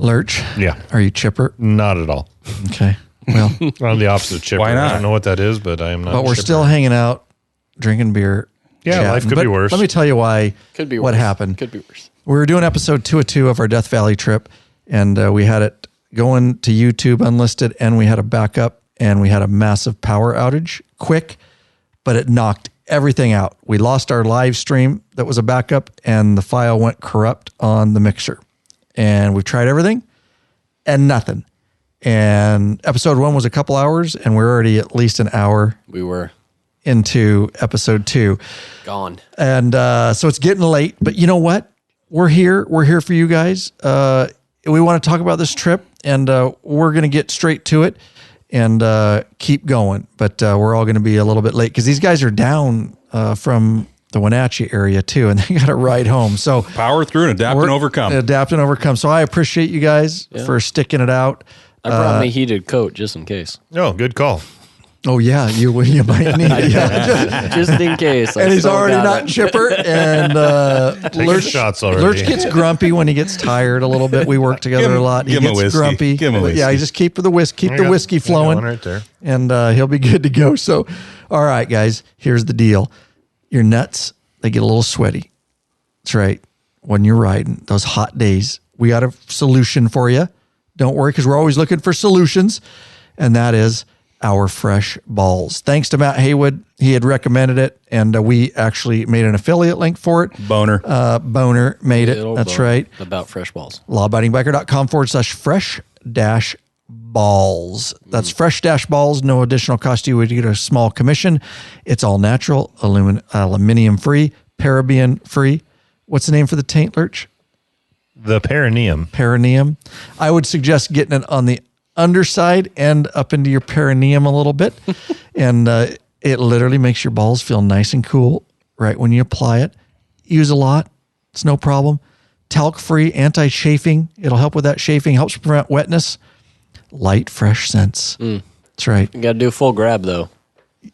Lurch? Yeah. Are you chipper? Not at all. Okay. Well, I'm the opposite of chipper. Why not? I don't know what that is, but I am not. but we're chipper. still hanging out, drinking beer. Yeah, chatting. life could be worse. Let me tell you why. Could be what worse. happened. Could be worse. We were doing episode 202 of our Death Valley trip, and we had it going to YouTube unlisted, and we had a backup, and we had a massive power outage, quick, but it knocked everything out. We lost our live stream that was a backup, and the file went corrupt on the mixer. And we've tried everything, and nothing. And episode 1 was a couple hours, and we're already at least an hour We were into episode 2. gone. And so it's getting late, but you know what? We're here. We're here for you guys. We want to talk about this trip, and we're going to get straight to it and keep going. But we're all going to be a little bit late because these guys are down from the Wenatchee area too, and they got to ride home. So Power through and adapt and overcome. Adapt and overcome. So I appreciate you guys for sticking it out. I brought my heated coat just in case. Oh, good call. Oh yeah, you might need it. Yeah. Just in case. And he's already not chipper. And Taking shots already. Lurch gets grumpy when he gets tired a little bit. We work together a lot. He give him a gets whiskey. grumpy. Give him a But yeah, whiskey. you just keep the whiskey, I got flowing, one right there. and he'll be good to go. So, all right, guys, here's the deal: your nuts, they get a little sweaty. That's right. When you're riding those hot days, we got a solution for you. Don't worry, because we're always looking for solutions, and that is our fresh balls. Thanks to Matt Haywood. He had recommended it, and we actually made an affiliate link for it. Boner. Boner made it. Little That's bone right. About fresh balls. lawabidingbiker.com/fresh-balls. That's fresh-balls. No additional cost to you. We get a small commission. It's all natural, aluminum free, paraben free. What's the name for the taint, Lurch? The perineum. Perineum. I would suggest getting it on the underside and up into your perineum a little bit. And it literally makes your balls feel nice and cool right when you apply it. Use a lot. It's no problem. Talc-free, anti-chafing. It'll help with that chafing. Helps prevent wetness. Light, fresh scents. That's right. You got to do a full grab, though.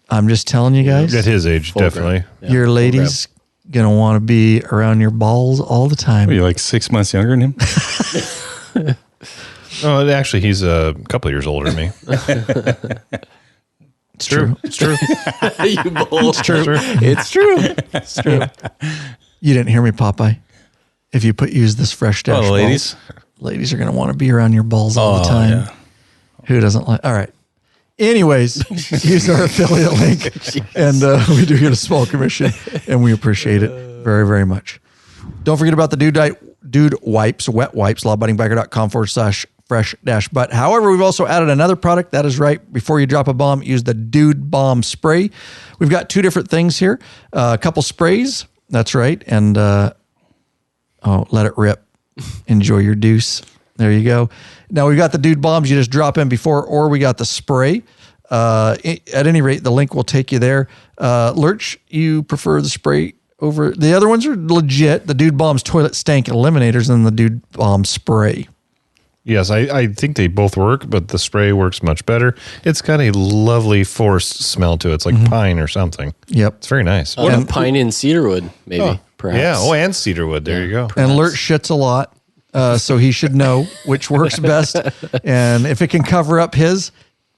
I'm just telling you guys. At his age, Full definitely. grab. Yeah, your full ladies going to want to be around your balls all the time. Are you like 6 months younger than him? Oh, actually, he's a couple of years older than me. It's true. It's true. You bold. It's true. It's true. It's true. You didn't hear me, Popeye. If you use this fresh dash Oh, ladies. ladies are going to want to be around your balls all the time. Yeah. Who doesn't like? All right. Anyways, use our affiliate link, and we do get a small commission, and we appreciate it very, very much. Don't forget about the Dude Wipes, wet wipes, lawabidingbiker.com/fresh-butt. However, we've also added another product. That is right. Before you drop a bomb, use the Dude Bomb Spray. We've got 2 different things here. A couple sprays. That's right. And, let it rip. Enjoy your deuce. There you go. Now we've got the Dude Bombs you just drop in before, or we got the spray. At any rate, the link will take you there. Lurch, you prefer the spray over the other ones are legit. The Dude Bombs toilet stank eliminators and the Dude Bomb spray. Yes, I think they both work, but the spray works much better. It's got a lovely forest smell to it. It's like pine or something. Yep. It's very nice. What a pine and cedarwood, maybe, perhaps. Yeah. Oh, and cedarwood. There you go. And Lurch shits a lot, so he should know which works best. And if it can cover up his,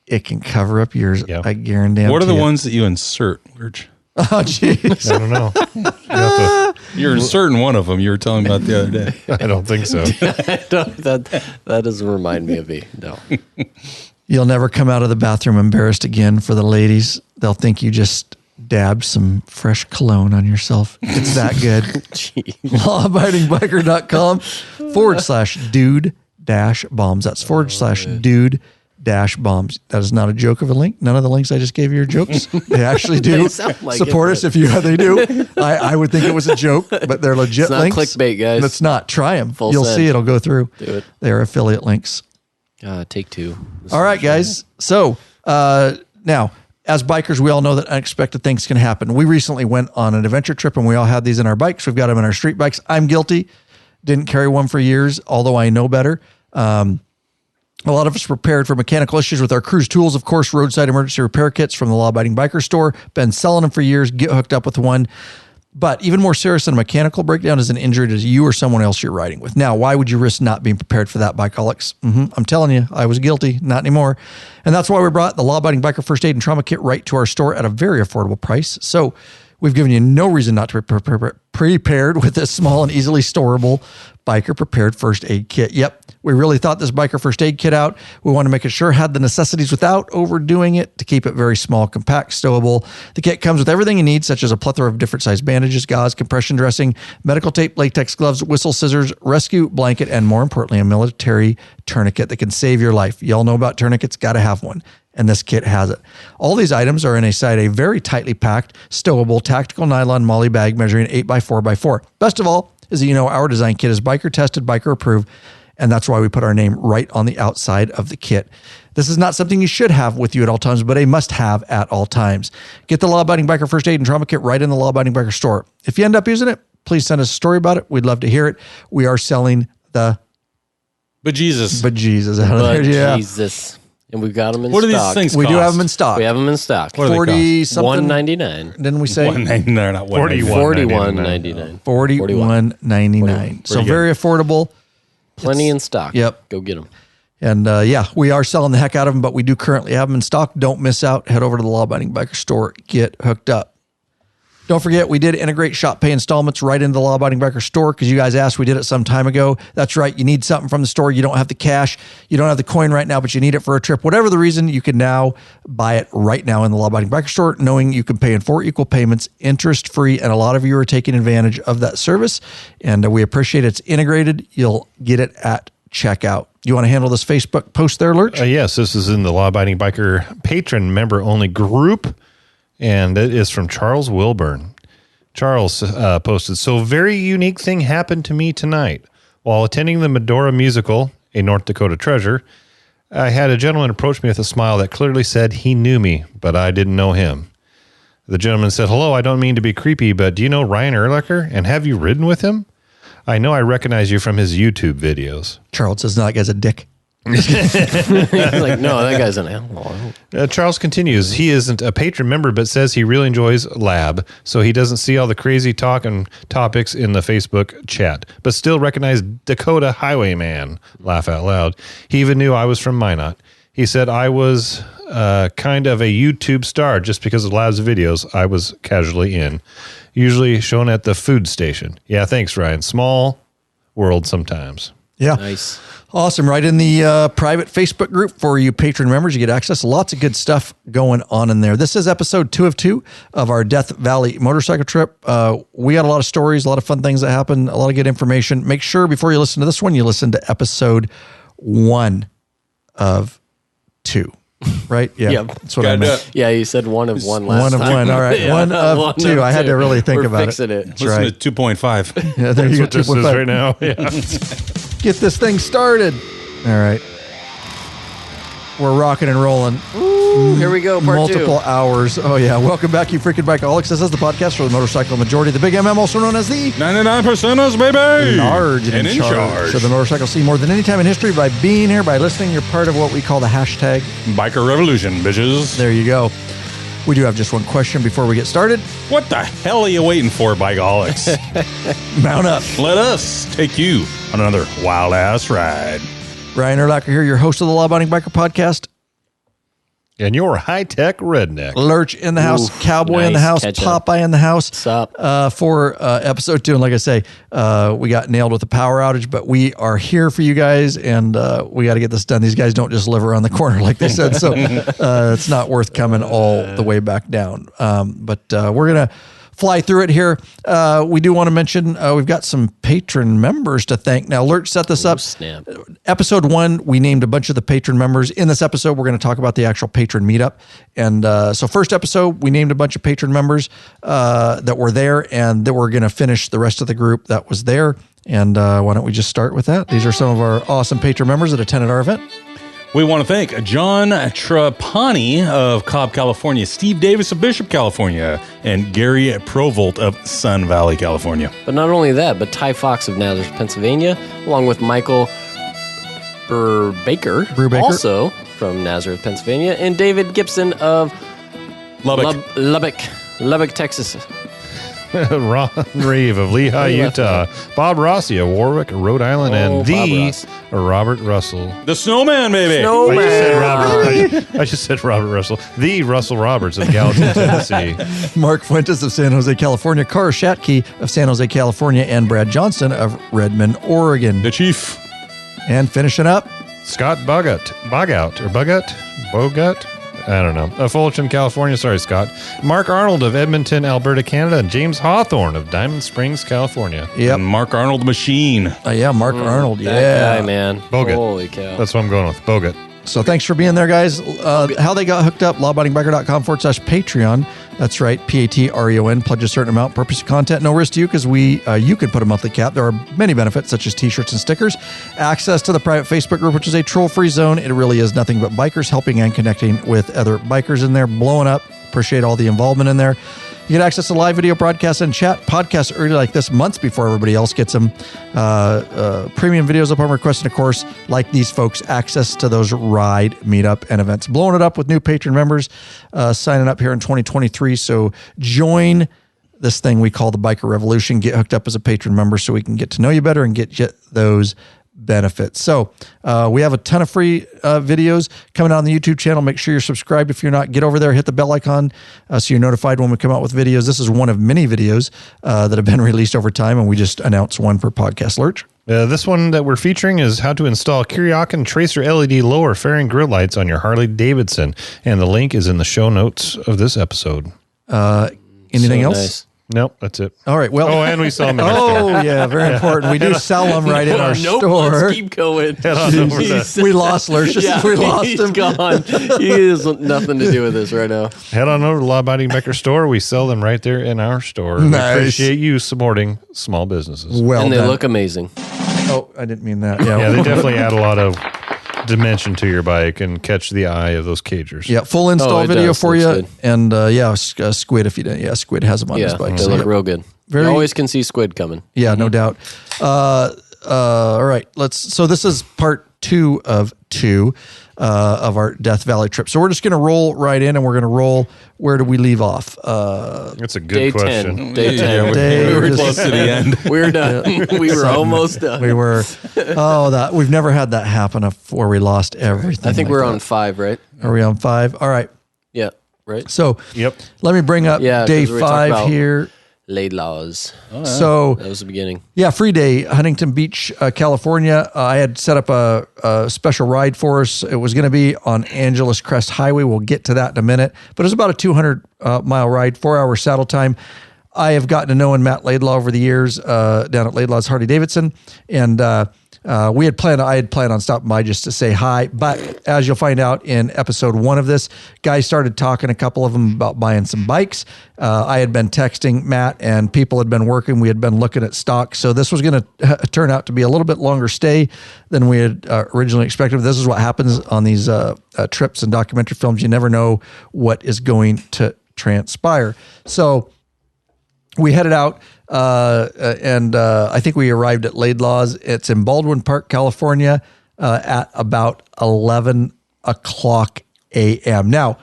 it can cover up yours. Yep. I guarantee. What are the ones that you insert, Lurch? Oh, jeez. I don't know. You have You're inserting one of them you were telling me about the other day. to, I don't think so. that doesn't remind me of me. No. You'll never come out of the bathroom embarrassed again for the ladies. They'll think you just dabbed some fresh cologne on yourself. It's that good. lawabidingbiker.com/dude-bombs. That's /dude-bombs. That is not a joke of a link. None of the links I just gave you are jokes. They actually do. They sound like support it, us if they do. I would think it was a joke, but they're legit It's not links. clickbait, guys. It's not. Try them. Full You'll send. see it'll go through. Do it. They're affiliate links. Take 2. All right, guys. So now, as bikers, we all know that unexpected things can happen. We recently went on an adventure trip, and we all had these in our bikes. We've got them in our street bikes. I'm guilty. Didn't carry one for years, although I know better. A lot of us prepared for mechanical issues with our cruise tools. Of course, roadside emergency repair kits from the Law Abiding Biker store. Been selling them for years. Get hooked up with one. But even more serious than a mechanical breakdown is an injury to you or someone else you're riding with. Now, why would you risk not being prepared for that, Bikeaholics? I'm telling you, I was guilty, not anymore. And that's why we brought the law-abiding biker first aid and trauma kit right to our store at a very affordable price. So we've given you no reason not to be prepared with this small and easily storable biker prepared first aid kit. Yep, we really thought this biker first aid kit out. We want to make it sure had the necessities without overdoing it to keep it very small, compact, stowable. The kit comes with everything you need, such as a plethora of different size bandages, gauze, compression dressing, medical tape, latex gloves, whistle, scissors, rescue blanket, and more importantly, a military tourniquet that can save your life. Y'all know about tourniquets, got to have one. And this kit has it. All these items are inside a very tightly packed, stowable, tactical nylon MOLLE bag measuring 8x4x4. Best of all is that our design kit is biker tested, biker approved, and that's why we put our name right on the outside of the kit. This is not something you should have with you at all times, but a must-have at all times. Get the Law-Abiding Biker First Aid and Trauma Kit right in the Law-Abiding Biker store. If you end up using it, please send us a story about it. We'd love to hear it. We are selling the bejesus out of there. Yeah. Jesus. And we've got them in stock. What are these things We cost? do have them in stock. We have them in stock. What are they 40 something. $199. Didn't we say? $199, not $199. $41.99. $41.99. So very affordable. Plenty in stock. Yep. Go get them. And we are selling the heck out of them, but we do currently have them in stock. Don't miss out. Head over to the Law Abiding Biker store. Get hooked up. Don't forget, we did integrate shop pay installments right into the Law Abiding Biker store because you guys asked. We did it some time ago. That's right. You need something from the store. You don't have the cash. You don't have the coin right now, but you need it for a trip. Whatever the reason, you can now buy it right now in the Law Abiding Biker store, knowing you can pay in 4 equal payments, interest-free, and a lot of you are taking advantage of that service, and we appreciate it. It's integrated. You'll get it at checkout. You want to handle this Facebook post there, Lurch? Yes, this is in the Law Abiding Biker patron member-only group, and it is from Charles Wilburn. Charles posted, "So very unique thing happened to me tonight. While attending the Medora musical, A North Dakota Treasure, I had a gentleman approach me with a smile that clearly said he knew me, but I didn't know him. The gentleman said, 'Hello, I don't mean to be creepy, but do you know Ryan Erlacher? And have you ridden with him? I know I recognize you from his YouTube videos.'" Charles says, "No, that guy's a dick." He's like, no, that guy's an animal. Charles continues, "He isn't a patron member, but says he really enjoys Lab, so he doesn't see all the crazy talk and topics in the Facebook chat, but still recognized Dakota Highwayman. Laugh out loud. He even knew I was from Minot. He said I was kind of a YouTube star just because of Lab's videos I was casually in, usually shown at the food station. Yeah, thanks, Ryan. Small world sometimes." Yeah. Nice. Awesome. Right in the private Facebook group for you patron members, you get access. Lots of good stuff going on in there. This is episode 2 of 2 of our Death Valley motorcycle trip. We got a lot of stories, a lot of fun things that happened, a lot of good information. Make sure before you listen to this one, you listen to episode 1 of 2. Right? Yeah. Yep. That's what I meant. Yeah, you said one of one last One of time. one. All right. Yeah, one of 2. I had to really think We're about fixing it. That's Listen right. to 2.5. Yeah, there you go. This is 2.5. right now. Yeah. Get this thing started. All right. We're rocking and rolling. Ooh, here we go, part Multiple 2. hours. Oh, yeah. Welcome back, you freaking bikeaholics. This is the podcast for the motorcycle majority, the Big MM, also known as the 99%ers, baby. large and in charge. So the motorcycle scene more than any time in history by being here, by listening. You're part of what we call the hashtag. Biker revolution, bitches. There you go. We do have just one question before we get started. What the hell are you waiting for, bikeaholics? Mount up. Let us take you on another wild-ass ride. Ryan Erlacher here, your host of the Law Abiding Biker Podcast. And your high-tech redneck. Lurch in the house, Ooh, Cowboy in the nice house, catch up. Popeye in the house. What's up? For episode 2. And like I say, we got nailed with the power outage, but we are here for you guys, and we got to get this done. These guys don't just live around the corner, like they said, so it's not worth coming all the way back down. But we're going to fly through it here. We do want to mention we've got some patron members to thank. Now, Lurch set this up. Snap. Episode 1, we named a bunch of the patron members. In this episode, we're going to talk about the actual patron meetup. And so first episode, we named a bunch of patron members that were there, and that we're going to finish the rest of the group that was there. And why don't we just start with that? These are some of our awesome patron members that attended our event. We want to thank John Trapani of Cobb, California, Steve Davis of Bishop, California, and Gary Provolt of Sun Valley, California. But not only that, but Ty Fox of Nazareth, Pennsylvania, along with Michael Brubaker, also from Nazareth, Pennsylvania, and David Gibson of Lubbock. Lubbock, Texas. Ron Reeve of Lehigh, Utah. Bob Rossi of Warwick, Rhode Island. And the Robert Russell. The snowman, baby. I just said Robert Russell. The Russell Roberts of Gallatin, Tennessee. Mark Fuentes of San Jose, California. Cara Shatke of San Jose, California. And Brad Johnston of Redmond, Oregon. The chief. And finishing up, Scott Bogut. I don't know. Of Fulton, California. Sorry, Scott. Mark Arnold of Edmonton, Alberta, Canada. And James Hawthorne of Diamond Springs, California. Yep. And Mark Arnold Machine. Mark Arnold. Yeah. That guy, man. Bogut. Holy cow. That's what I'm going with. Bogut. So thanks for being there, guys. How they got hooked up, lawabidingbiker.com/Patreon. That's right, Patreon. Pledge a certain amount, purpose of content, no risk to you, because you can put a monthly cap. There are many benefits, such as t-shirts and stickers, access to the private Facebook group, which is a troll-free zone. It really is nothing but bikers helping and connecting with other bikers in there, blowing up. Appreciate all the involvement in there. You get access to live video broadcasts and chat podcasts early like this, months before everybody else gets them. Premium videos upon request, and of course, like these folks, access to those ride, meetup, and events. Blowing it up with new patron members signing up here in 2023. So join this thing we call the Biker Revolution. Get hooked up as a patron member so we can get to know you better and get you those benefits. So we have a ton of free videos coming out on the YouTube channel. Make sure you're subscribed. If you're not, get over there, hit the bell icon so you're notified when we come out with videos. This is one of many videos that have been released over time, and we just announced one for Podcast Lurch. This one that we're featuring is how to install Kuryakin Tracer LED lower fairing grill lights on your Harley-Davidson, and the link is in the show notes of this episode. Anything else? Nice. Nope, that's it. All right. Well, and we sell them in our store. Yeah, very important. We do sell them right in our store. Let's keep going. We lost Lurch. We lost he's him. Gone. He has nothing to do with this right now. Head on over to Law Abiding Biker store. We sell them right there in our store. Nice. We appreciate you supporting small businesses. Well And they done. look amazing. Oh, I didn't mean that. Yeah, they definitely add a lot of dimension to your bike and catch the eye of those cagers. Yeah, full install it video does. for Looks you. good. And Squid, if you didn't. Yeah, Squid has them on his Yeah, bike. they So, look yeah. real good. Very- You always can see squid coming. Yeah, no doubt. All right, so this is part 2 of 2 of our Death Valley trip. So we're just going to roll right in, and we're going to roll. Where do we leave off? That's a good Day question. 10. Day 10. Yeah, we were close to the end. We're done. We were almost done. We were. We've never had that happen where we lost everything. I think like we're that. on 5, right? Are we on 5? All right. Yeah, right? So Yep. let me bring up Yeah, day 'cause we were talking 5 about- here. Laid laws. So That was the beginning. yeah, free day, Huntington Beach, California. I had set up a special ride for us. It was going to be on Angeles Crest Highway. We'll get to that in a minute. But it was about a 200-mile ride, 4-hour saddle time. I have gotten to know Matt Laidlaw over the years down at Laidlaw's Harley-Davidson. And I had planned on stopping by just to say hi. But as you'll find out in episode 1 of this, guys started talking, a couple of them, about buying some bikes. I had been texting Matt, and people had been working. We had been looking at stock. So this was going to turn out to be a little bit longer stay than we had originally expected. This is what happens on these trips and documentary films. You never know what is going to transpire. So we headed out, and I think we arrived at Laidlaw's. It's in Baldwin Park, California, at about 11 o'clock a.m. Now,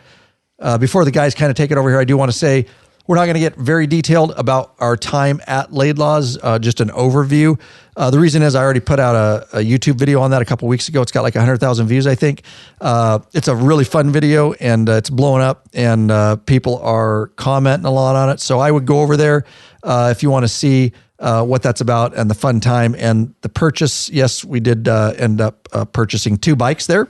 before the guys kind of take it over here, I do want to say we're not going to get very detailed about our time at Laidlaw's, just an overview. The reason is I already put out a YouTube video on that a couple weeks ago. It's got like 100,000 views, I think. It's a really fun video, and it's blowing up, and people are commenting a lot on it. So I would go over there if you want to see what that's about and the fun time and the purchase. Yes, we did end up purchasing 2 bikes there.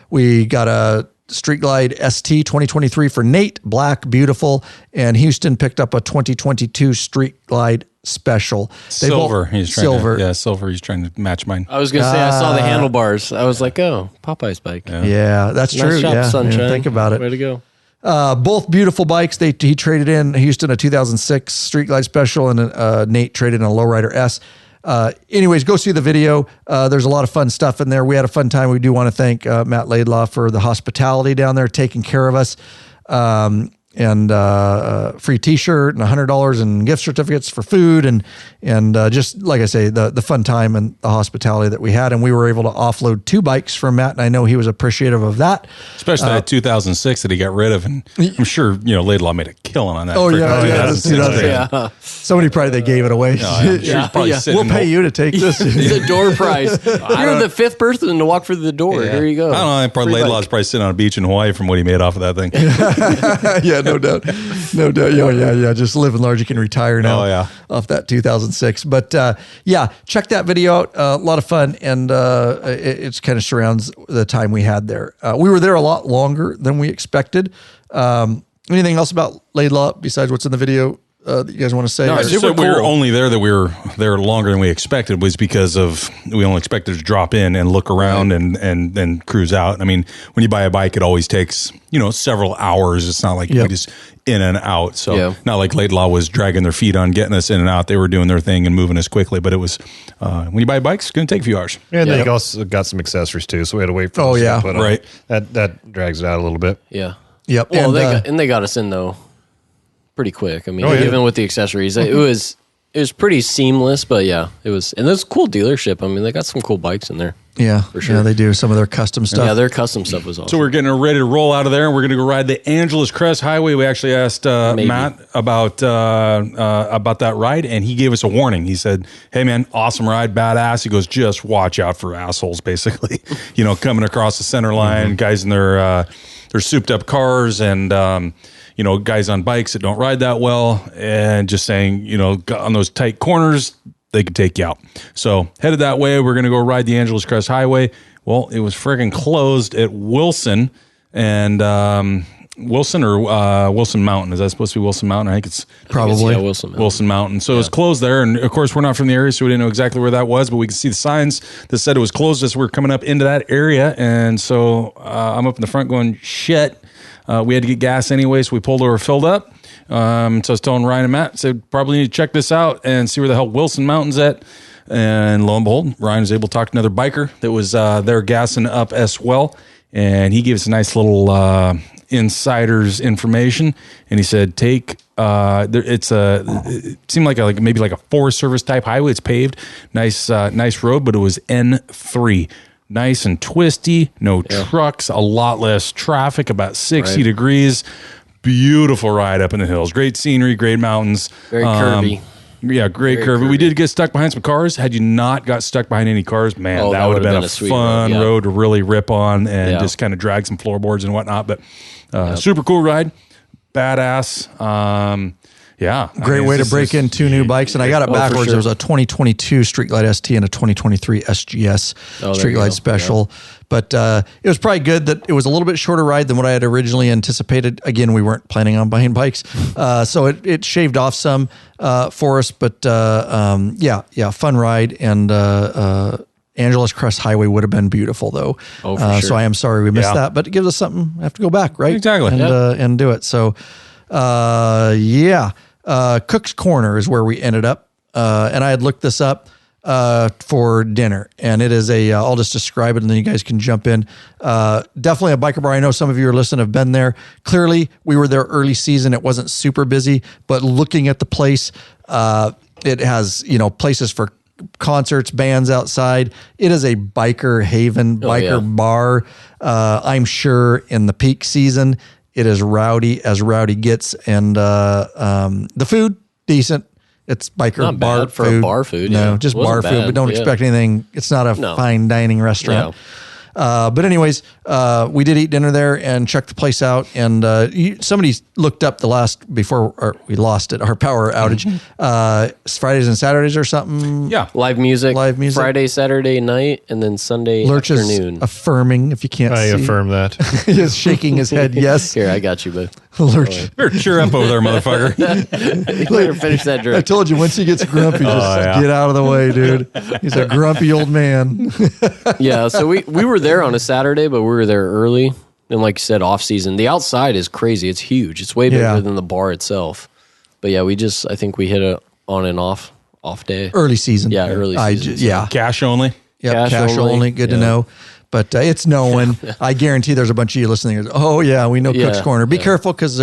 We got a Street Glide ST 2023 for Nate, black, beautiful, and Houston picked up a 2022 Street Glide Special. Silver. Silver. Silver. He's trying to match mine. I was going to say, I saw the handlebars. I was like, oh, Popeye's bike. Yeah, that's Nice true. job, Yeah, Sunshine. think about it. Way to go. Both beautiful bikes. He traded in Houston a 2006 Street Glide Special, and Nate traded in a Lowrider S. Anyways, go see the video. There's a lot of fun stuff in there. We had a fun time. We do want to thank Matt Laidlaw for the hospitality down there, taking care of us. free T-shirt and $100 in gift certificates for food and just like I say, the fun time and the hospitality that we had, and we were able to offload 2 bikes from Matt, and I know he was appreciative of that. Especially that 2006 that he got rid of, and I'm sure Laidlaw made a killing on that. Somebody probably they gave it away. We'll pay you to take this. The door prize. You're the 5th person to walk through the door. Here you go. I don't know. Probably Laidlaw's probably sitting on a beach in Hawaii from what he made off of that thing. Yeah, no doubt. Yeah. Just living large. You can retire now off that 2006. But check that video out. A lot of fun, and it kind of surrounds the time we had there. We were there a lot longer than we expected. Anything else about Laidlaw besides what's in the video that you guys want to say? No, we were only there that we were there longer than we expected was because we only expected to drop in and look around and then cruise out. I mean, when you buy a bike, it always takes, several hours. It's not like we just in and out. So not like Laidlaw was dragging their feet on getting us in and out. They were doing their thing and moving us quickly. But it was, when you buy bikes, it's going to take a few hours. And they also got some accessories too. So we had to wait for them to put on. That drags it out a little bit. Yeah. Yep. Well, they got us in though pretty quick. I mean, even with the accessories, it was pretty seamless. But it was, and there's a cool dealership. I mean, they got some cool bikes in there. Yeah, for sure. Yeah, they do some of their custom stuff. Yeah, their custom stuff was awesome. So we're getting ready to roll out of there, and we're going to go ride the Angeles Crest Highway. We actually asked Matt about that ride, and he gave us a warning. He said, "Hey, man, awesome ride, badass." He goes, "Just watch out for assholes, basically. Coming across the center line, guys in their souped up cars, and guys on bikes that don't ride that well, and just saying, on those tight corners." They could take you out. So headed that way. We're going to go ride the Angeles Crest Highway. Well, it was friggin' closed at Wilson and Wilson or Wilson Mountain. Is that supposed to be Wilson Mountain? I think it's probably Wilson Mountain. So it was closed there. And of course, we're not from the area, so we didn't know exactly where that was, but we could see the signs that said it was closed as we were coming up into that area. And so I'm up in the front going, shit. We had to get gas anyway, so we pulled over, filled up. So I was telling Ryan and Matt, said, probably need to check this out and see where the hell Wilson Mountain's at. And lo and behold, Ryan was able to talk to another biker that was there gassing up as well. And he gave us a nice little insider's information. And he said, it seemed like maybe like a Forest Service type highway. It's paved, nice road, but it was N3. Nice and twisty, no trucks, a lot less traffic, about 60 degrees. Beautiful ride up in the hills. Great scenery, great mountains. Very curvy. Yeah, great curvy. We did get stuck behind some cars. Had you not got stuck behind any cars, man, that would have been a fun road to really rip on and just kind of drag some floorboards and whatnot. But super cool ride. Badass. Great way to break in 2 new bikes. And I got it backwards. There was a 2022 Streetlight ST and a 2023 SGS Streetlight Special. Yeah. But it was probably good that it was a little bit shorter ride than what I had originally anticipated. Again, we weren't planning on buying bikes. So it shaved off some for us. But fun ride. And Angeles Crest Highway would have been beautiful, though. Oh, for sure. So I am sorry we missed that. But it gives us something. I have to go back, right? Exactly. And do it. So, Cook's Corner is where we ended up. And I had looked this up for dinner, and it is I'll just describe it and then you guys can jump in. Definitely a biker bar. I know some of you are listening have been there. Clearly we were there early season. It wasn't super busy, but looking at the place, it has, places for concerts, bands outside. It is a biker haven, bar. I'm sure in the peak season, it is rowdy as rowdy gets, and the food decent. It's biker not bar bad for food. A bar food. No, just bar food, but don't expect anything. It's not a fine dining restaurant. But anyways, we did eat dinner there and checked the place out. And somebody looked up before we lost it, our power outage. Fridays and Saturdays or something. Yeah, live music. Friday, Saturday night, and then Sunday Lurch afternoon. Is affirming if you can't see. I affirm that. He is shaking his head. Yes. Here, I got you, bud. Lurch. Cheer up over there, motherfucker. Later, finish that drink. I told you, once he gets grumpy, just get out of the way, dude. He's a grumpy old man. Yeah, so we were there on a Saturday, but we were there early. And like you said, off season. The outside is crazy. It's huge. It's way bigger than the bar itself. But yeah, I think we hit a on and off day. Early season. Yeah, early season. Cash only. Yep, cash only. Good to know. But it's known. I guarantee there's a bunch of you listening. Oh yeah, we know Cook's Corner. Be careful because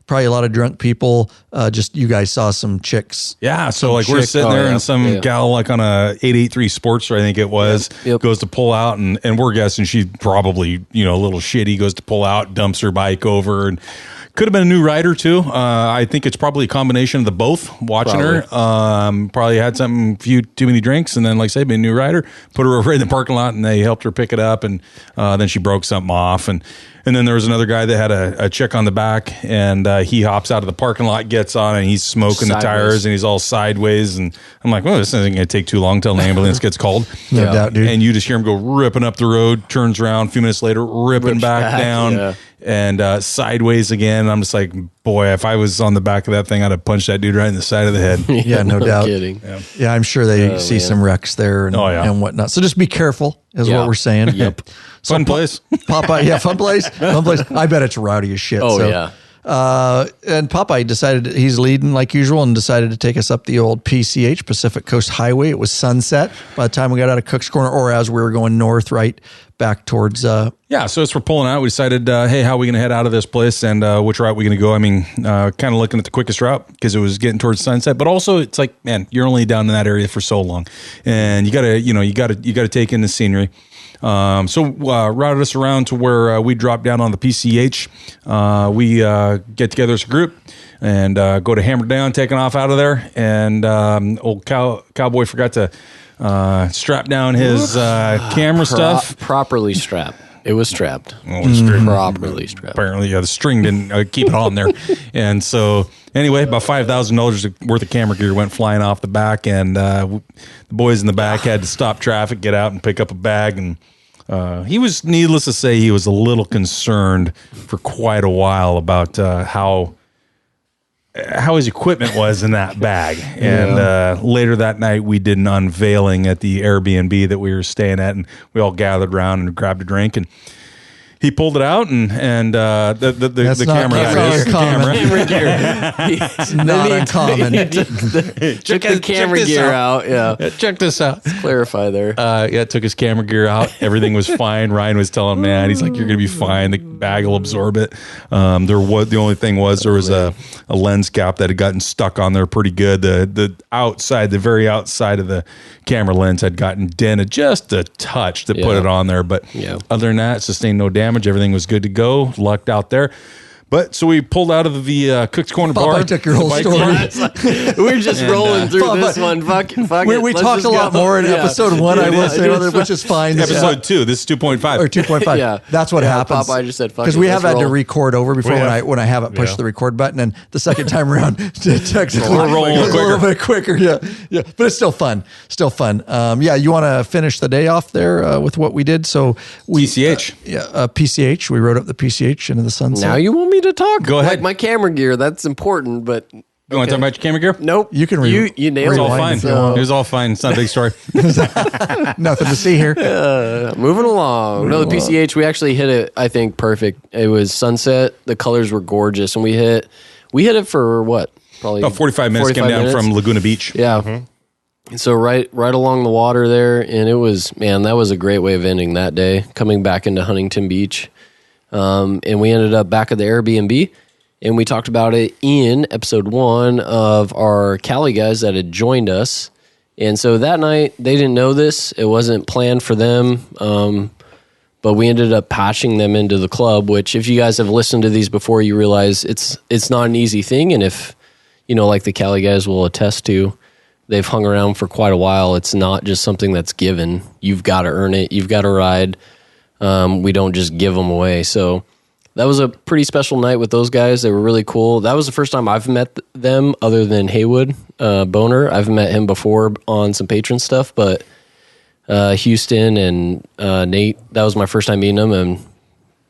probably a lot of drunk people. Just you guys saw some chicks. Yeah, so like we're sitting there and some gal like on a 883 Sportster, I think it was, goes to pull out and we're guessing she's probably, a little shitty, goes to pull out, dumps her bike over, and could have been a new rider too. I think it's probably a combination of the both. Watching her, probably had few too many drinks, and then like I say, been a new rider. Put her over in the parking lot, and they helped her pick it up, and then she broke something off, and then there was another guy that had a chick on the back, and he hops out of the parking lot, gets on, and he's smoking the tires, and he's all sideways, and I'm like, well, this isn't going to take too long until an ambulance gets called. No doubt, dude. And you just hear him go ripping up the road, turns around, a few minutes later, ripping back down. And sideways again. I'm just like, boy, if I was on the back of that thing, I'd have punched that dude right in the side of the head. Yeah, no doubt. Kidding. Yeah, I'm sure they see some wrecks there and whatnot. So just be careful is what we're saying. Yep. So fun place. Popeye, fun place. Fun place. I bet it's rowdy as shit. Yeah. And Popeye decided he's leading like usual and decided to take us up the old PCH, Pacific Coast Highway. It was sunset by the time we got out of Cook's Corner, or as we were going north, right back towards. So as we're pulling out, we decided, hey, how are we going to head out of this place, and which route are we going to go? I mean, kind of looking at the quickest route because it was getting towards sunset, but also it's like, man, you're only down in that area for so long, and you gotta take in the scenery. So routed us around to where we drop down on the PCH. We get together as a group and go to Hammer Down, taking off out of there. And old cowboy forgot to strap down his camera stuff. Properly strapped. It was strapped. Properly strapped. Apparently, the string didn't keep it on there. And so, anyway, about $5,000 worth of camera gear went flying off the back, and the boys in the back had to stop traffic, get out, and pick up a bag. And he was, needless to say, he was a little concerned for quite a while about how his equipment was in that bag. And later that night, we did an unveiling at the Airbnb that we were staying at, and we all gathered around and grabbed a drink, and he pulled it out, and the camera gear. It's not uncommon. Took the camera gear out. Yeah. Check this out. Let's clarify there. Took his camera gear out. Everything was fine. Ryan was telling man, he's like, you're going to be fine. The bag will absorb it. The only thing was there was a lens cap that had gotten stuck on there pretty good. The very outside of the camera lens had gotten dented just a touch to put it on there. But other than that, sustained no damage. Everything was good to go. Lucked out there. But so we pulled out of the Cook's Corner bar. I took your whole story. We're just rolling through this one. Fuck it. We talked a lot more in episode 1, I will say, which is fine. Episode 2, this is 2.5. Or 2.5. Yeah. That's what happens. Popeye just said fuck it. Because we have had to record over before when I haven't pushed the record button. And the second time around, technically, we're rolling a little bit quicker. Yeah. But it's still fun. You want to finish the day off there with what we did? So PCH. PCH. We rode up the PCH into the sunset. Now you want me to talk? Go ahead. Like my camera gear, that's important, but... You want to talk about your camera gear? Nope. You can you nailed it. It was all fine. So. It was all fine. It's not a big story. Nothing to see here. Moving along. The PCH, we actually hit it, I think, perfect. It was sunset. The colors were gorgeous, and we hit it for what? Probably about 45 minutes. Came down from Laguna Beach. Yeah. Mm-hmm. So right along the water there, and it was, man, that was a great way of ending that day, coming back into Huntington Beach. And we ended up back at the Airbnb, and we talked about it in episode 1 of our Cali guys that had joined us. And so that night, they didn't know this. It wasn't planned for them. But we ended up patching them into the club, which if you guys have listened to these before, you realize it's not an easy thing. And if, like the Cali guys will attest to, they've hung around for quite a while. It's not just something that's given. You've got to earn it. You've got to ride. We don't just give them away. So that was a pretty special night with those guys. They were really cool. That was the first time I've met them other than Haywood Boner. I've met him before on some patron stuff, but Houston and Nate, that was my first time meeting them. And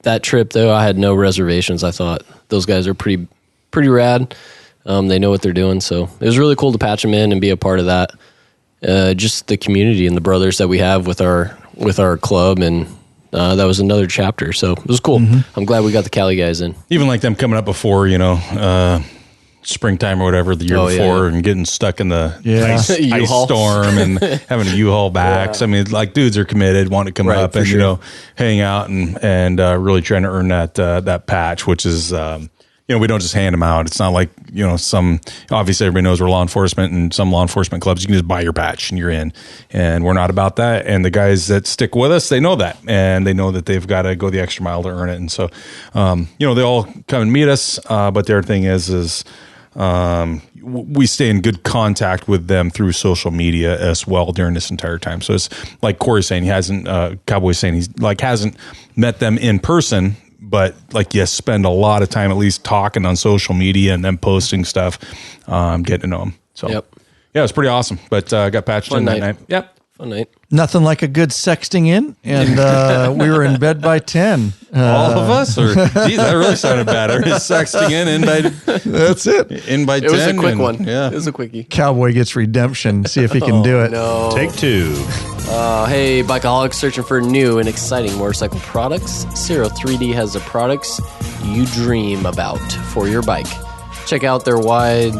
that trip, though, I had no reservations. I thought those guys are pretty rad. They know what they're doing. So it was really cool to patch them in and be a part of that. Just the community and the brothers that we have with our club, and that was another chapter. So it was cool. Mm-hmm. I'm glad we got the Cali guys in. Even like them coming up before, springtime or whatever the year before and getting stuck in the ice storm and having a U-Haul back. So, I mean, like dudes are committed, want to come up and, hang out and really trying to earn that patch, which is, we don't just hand them out. It's not like, obviously everybody knows we're law enforcement, and some law enforcement clubs, you can just buy your badge and you're in. And we're not about that. And the guys that stick with us, they know that. And they know that they've got to go the extra mile to earn it. And so, they all come and meet us. But their thing is we stay in good contact with them through social media as well during this entire time. So it's like Corey's saying, Cowboy's saying hasn't met them in person, but spend a lot of time at least talking on social media and then posting stuff, getting to know them. So yeah, it was pretty awesome. But got patched in that night. Yep, fun night. Nothing like a good sexting in, and we were in bed by 10. All of us? Or geez, that really sounded bad. Or sexting in by that's it. In by 10. It was a quick one. Yeah, it was a quickie. Cowboy gets redemption. See if he can do it. No. Take 2. Hey, bikeaholics searching for new and exciting motorcycle products? Zero 3D has the products you dream about for your bike. Check out their wide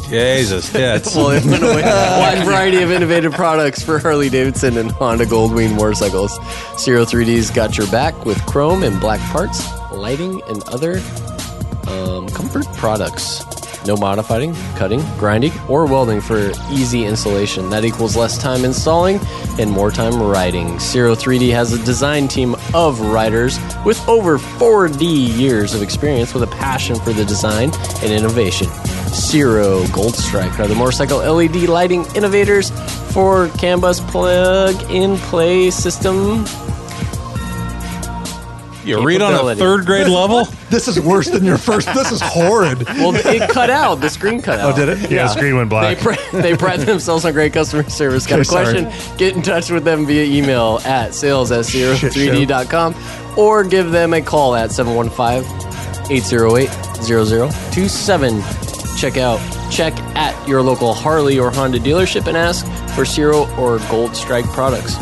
Jesus, yeah. Wide variety of innovative products for Harley-Davidson and Honda Goldwing motorcycles. Zero 3D's got your back with chrome and black parts, lighting, and other comfort products. No modifying, cutting, grinding, or welding for easy installation. That equals less time installing and more time riding. Zero 3D has a design team of riders with over 40 years of experience with a passion for the design and innovation. Zero Gold Strike are the motorcycle LED lighting innovators for CAN bus plug-and-play system. You read on a 3rd grade level? This is worse than your first. This is horrid. Well, it cut out. The screen cut out. Oh, did it? Yeah, the screen went black. They pride themselves on great customer service. Got a question? Get in touch with them via email at sales@zero3d.com or give them a call at 715-808-0027. Check at your local Harley or Honda dealership and ask for Zero or Gold Strike products.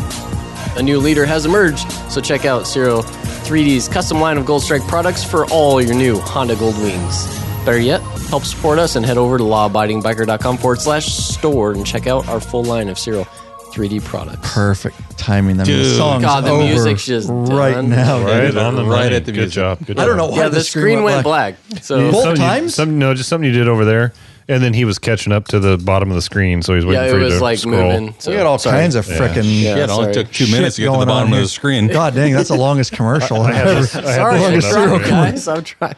A new leader has emerged, so check out Zero 3D's custom line of Gold Strike products for all your new Honda Gold Wings. Better yet, help support us and head over to lawabidingbiker.com/store and check out our full line of Zero 3D products. Perfect timing. The Dude. song's God, the over music's just right done. now. Right on the Right money. at the Good music. job. Good job. I don't know why Yeah, the screen went black. So Both Something times? just something you did over there. And then he was catching up to the bottom of the screen, so he's waiting yeah, for it you was to like scroll. moving. So, We had all kinds of frickin' Yeah, it only sorry. took 2 minutes to get to the going bottom on of here. the screen. God dang, that's the longest commercial I've ever. Sorry, I'm this one trying, up here. guys. I'm trying.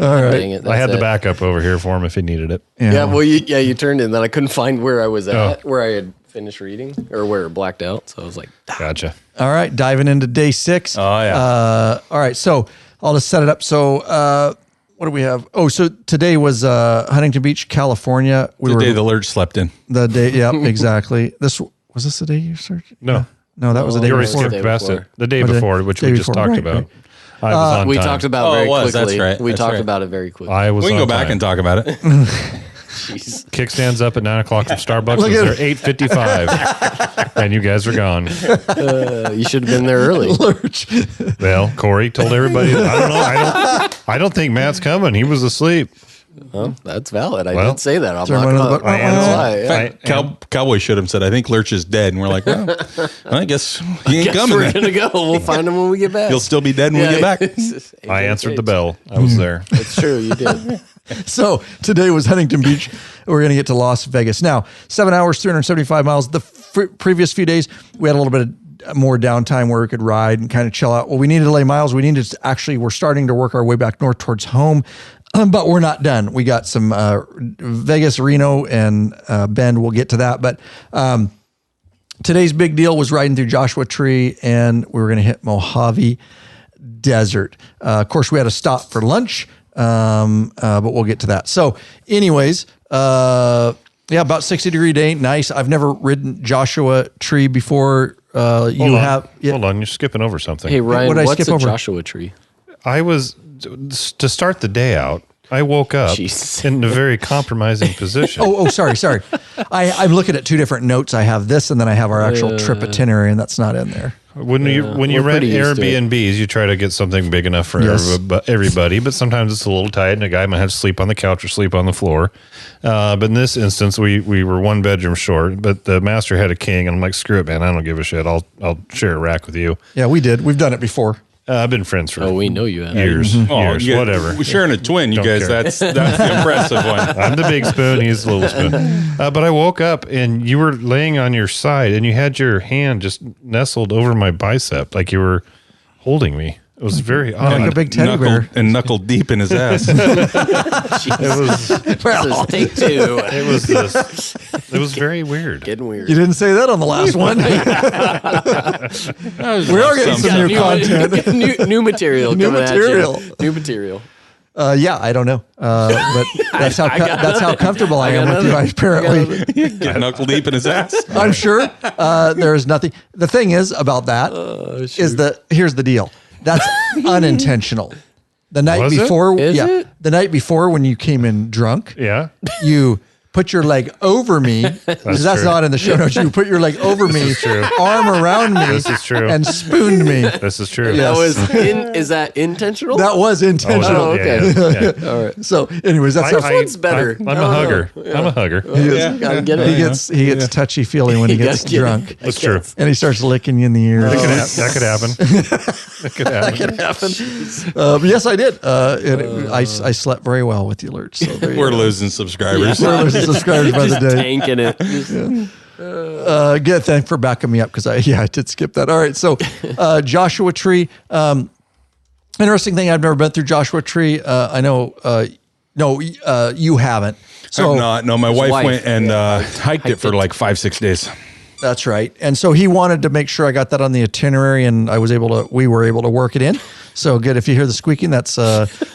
All right. Dang it, I had that's the it. backup over here for him if he needed it. Yeah, well, you turned it, and then I couldn't find where I was at, Oh. where I had finished reading, or where it blacked out. So I was like, Gotcha. All right, diving into day 6. Oh, yeah. All right, so I'll just set it up. So what do we have? Oh, so today was Huntington Beach, California. The day the lurch slept in. The day, yeah, exactly. Was this the day you searched? No. No, that was the day You already before. skipped past it. before. The day Oh, before, which day we just before, talked right, about. right. I was on we time. talked about Oh, very it was. quickly. That's right. We That's talked right. about it very quickly. I was We can on go back time. and talk about it. Jeez. Kickstands up at 9 o'clock from Starbucks. Look Was at there 8:55, and you guys were gone. You should have been there early. Lurch. Well, Corey told everybody. I don't know. I don't think Matt's coming. He was asleep. Well, that's valid. I Well, did say that. I'm turn not one of gonna. the- I That's answered. why, yeah. In fact, Cowboy should have said, I think Lurch is dead. And we're like, well, I guess he ain't Guess coming. we're then. gonna go. We'll find him when we get back. He'll still be dead when we get back. I answered the bell. I was there. It's true. You did. So today was Huntington Beach. We're going to get to Las Vegas. Now, 7 hours, 375 miles. The previous few days, we had a little bit of more downtime where we could ride and kind of chill out. Well, we needed to lay miles. We needed to we're starting to work our way back north towards home, but we're not done. We got some Vegas, Reno, and Bend. We'll get to that. But today's big deal was riding through Joshua Tree, and we were going to hit Mojave Desert. Of course, we had to stop for lunch, but we'll get to that. So anyways, yeah, about 60-degree day. Nice. I've never ridden Joshua Tree before. You have. Yeah. Hold on, you're skipping over something. Hey Ryan, What did I what's skip a over? Joshua tree? I was to start the day out. I woke up Jesus. in a very compromising position. Oh, sorry. I'm looking at two different notes. I have this, and then I have our actual trip itinerary, and that's not in there. When you we're rent pretty used to it. Airbnbs, you try to get something big enough for Yes. everybody, but sometimes it's a little tight, and a guy might have to sleep on the couch or sleep on the floor. But in this instance, we were one bedroom short, but the master had a king, and I'm like, screw it, man, I don't give a shit. I'll share a rack with you. Yeah, we did. We've done it before. I've been friends for we know you have. years. Oh, Years, whatever. We're sharing a twin, you Don't guys. care. That's the impressive one. I'm the big spoon. He's the little spoon. But I woke up and you were laying on your side and you had your hand just nestled over my bicep like you were holding me. It was very odd. Like a big teddy bear. And knuckled deep in his ass. It was. Well, take two. It was this. It was very weird. Getting weird. You didn't say that on the last one. We are getting some new content. new material. New coming at you. material. New material. Yeah, I don't know, but that's how comfortable I am with you. Apparently, Get knuckle deep in his ass. I'm sure there is nothing. The thing is about that here's the deal. That's unintentional. The night Was it? before, Is it? the night before when you came in drunk, Yeah. you put your leg over me. That's true. not in the show notes. You put your leg over me, true. arm around me, This is true. and spooned me. This is true. Yeah. That was is that intentional? That was intentional. Oh, okay. Yeah. All right. So, anyways, that's how one's better. I'm a hugger. I'm a hugger. Gotta get he it. gets touchy feely when he gets gotta get it. drunk, That's true. and he starts licking you in the ear. That could happen. That could happen. But yes, I did. I slept very well with the alert. So there you We're go. losing subscribers. We're losing subscribers by the day. Tanking it. Good. Thanks for backing me up because I did skip that. All right. So Joshua Tree. Interesting thing. I've never been through Joshua Tree. I know. No, you haven't. So I'm not. No, my wife wife. went and hiked it for like 5-6 days. that's right. And so he wanted to make sure I got that on the itinerary, and we were able to work it in. So good. If you hear the squeaking, that's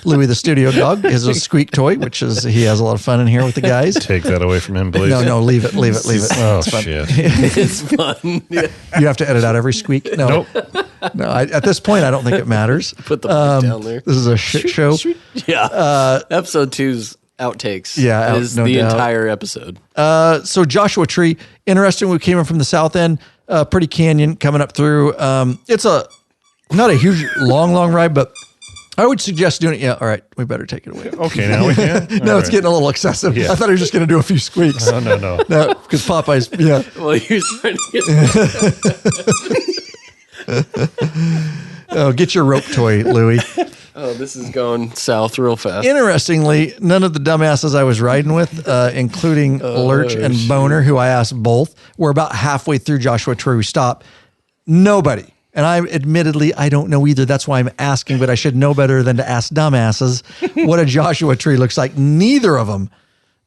Louis the studio dog. His a squeak toy, which is he has a lot of fun in here with the guys. Take that away from him, please. No, leave it. Oh, shit. It's fun. Yeah. You have to edit out every squeak. No, Nope. no. At this point, I don't think it matters. Put the mic down there. This is a shit show. Yeah. Episode 2's outtakes. Yeah, is no the doubt. entire episode. So Joshua Tree, interesting. We came in from the south end, pretty canyon coming up through. It's not a huge long ride, but I would suggest doing it. Yeah, all right, we better take it away. Okay, now we can. No, it's getting a little excessive. Yeah. I thought he was just going to do a few squeaks. No. No, because Popeye's. Yeah. Well, he was trying to get. Get your rope toy, Louie. Oh, this is going south real fast. Interestingly, none of the dumbasses I was riding with, including Lurch and Boner, who I asked both, were about halfway through Joshua Tree. We stopped. Nobody. And I don't know either. That's why I'm asking, but I should know better than to ask dumbasses what a Joshua Tree looks like. Neither of them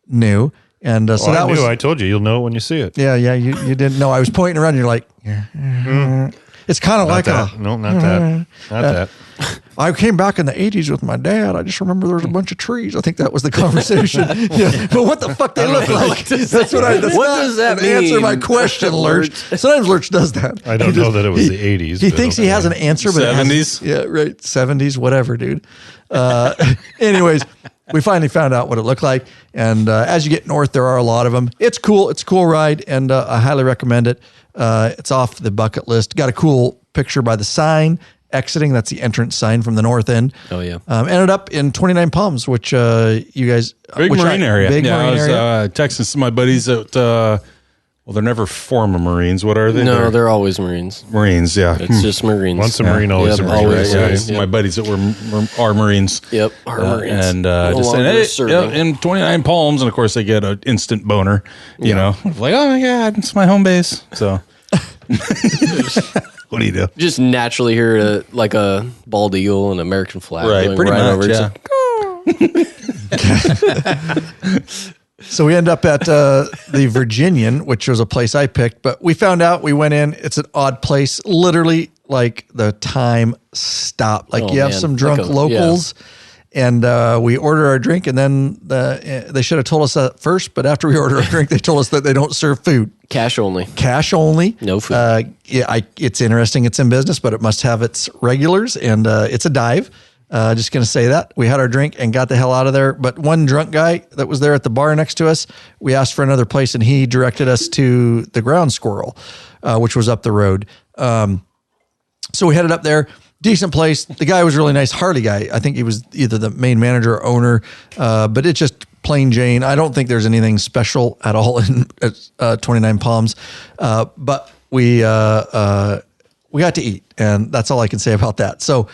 knew. And so that was. I told you. You'll know it when you see it. Yeah, you didn't know. I was pointing around. And you're like, it's kind of like that. No, not that. Not that. I came back in the 80s with my dad. I just remember there was a bunch of trees. I think that was the conversation. Yeah. But what the fuck they look like? That's what does that mean? Answer my question, Lurch. Sometimes Lurch does that. I don't know that it was the 80s. He but thinks he has an answer, but 70s? yeah, right. 70s, whatever, dude. Anyways, we finally found out what it looked like. And as you get north, there are a lot of them. It's cool. It's a cool ride, and I highly recommend it. It's off the bucket list. Got a cool picture by the sign. Exiting, that's the entrance sign from the north end. Oh, yeah. Ended up in 29 Palms, which you guys... Big marine area. Big I marine was area. texting some of my buddies that, well, they're never former Marines. What are they? No, they're always Marines. Marines, yeah. It's just Marines. Once a Marine, always Yep, a Marine. always. Right? Yeah, Yeah. some of my buddies that are Marines. Yep, are Marines. And No just saying, longer hey, serving. in 29 Palms, and of course they get an instant boner, you know, like, oh my God, it's my home base. So what do you do? Just naturally hear like a bald eagle and American flag. Right, going pretty much, over. It's yeah. like, So we end up at the Virginian, which was a place I picked, but we found out, we went in, it's an odd place. Literally, like the time stopped. Like you have man. some drunk Like locals, and we order our drink, and then they should have told us that first, but after we order our drink, they told us that they don't serve food. cash only. Cash only. No food. It's interesting. It's in business, but it must have its regulars, and it's a dive. Just going to say that. We had our drink and got the hell out of there. But one drunk guy that was there at the bar next to us, we asked for another place, and he directed us to the Ground Squirrel, which was up the road. So we headed up there. Decent place. The guy was really nice. Harley guy. I think he was either the main manager or owner, but it's just plain Jane. I don't think there's anything special at all in 29 Palms. But we we got to eat, and that's all I can say about that. So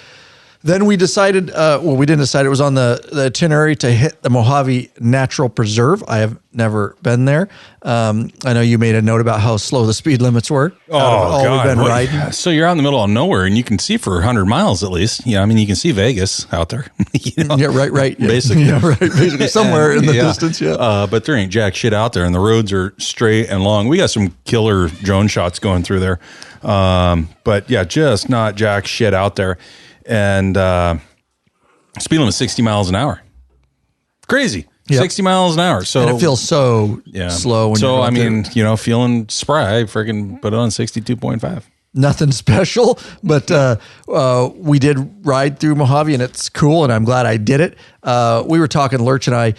then we decided, we didn't decide. It was on the itinerary to hit the Mojave Natural Preserve. I have never been there. I know you made a note about how slow the speed limits were. We've been riding. So you're out in the middle of nowhere, and you can see for 100 miles at least. Yeah, I mean, you can see Vegas out there. Yeah, right. Yeah. Basically. Yeah, right. Basically somewhere in the distance, but there ain't jack shit out there, and the roads are straight and long. We got some killer drone shots going through there. But yeah, just not jack shit out there. And speed limit 60 miles an hour. Crazy. Yep. 60 miles an hour. So and it feels so slow. When so, I mean, feeling spry, I freaking put it on 62.5. Nothing special, but we did ride through Mojave, and it's cool, and I'm glad I did it. We were talking, Lurch and I,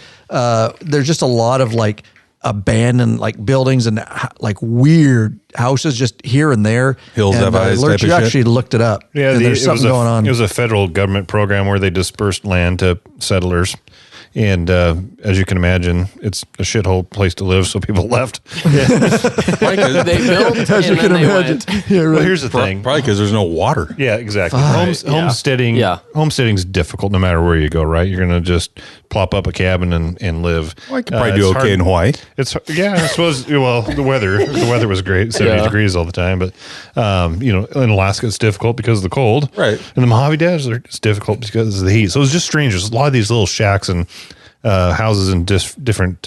there's just a lot of like abandoned like buildings and like weird houses just here and there. Hills have eyes. Lurch, you actually looked it up. Yeah, and there's something going on. It was a federal government program where they dispersed land to settlers. And as you can imagine, it's a shithole place to live, so people left. They built, as you can imagine. Yeah, right. Well, here's the thing. Probably because there's no water. Yeah, exactly. Homesteading's difficult no matter where you go, right? You're going to just plop up a cabin and live. Well, I could probably do okay in Hawaii. I suppose, well, the weather was great, 70 degrees all the time. But, in Alaska, it's difficult because of the cold. Right. In the Mojave Desert, it's difficult because of the heat. So it's just strange. There's a lot of these little shacks and houses in different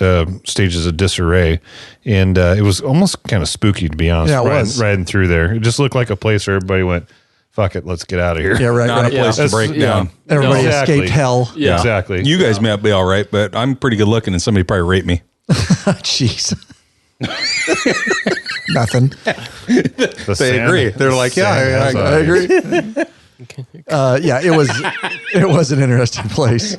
stages of disarray. And it was almost kind of spooky, to be honest, riding through there. It just looked like a place where everybody went, fuck it, let's get out of here. Yeah, right. Not a place to break down. Everybody escaped hell. Yeah, exactly. You guys may be all right, but I'm pretty good looking, and somebody probably raped me. Jeez. Nothing. They agree. They're like, I agree. It was an interesting place.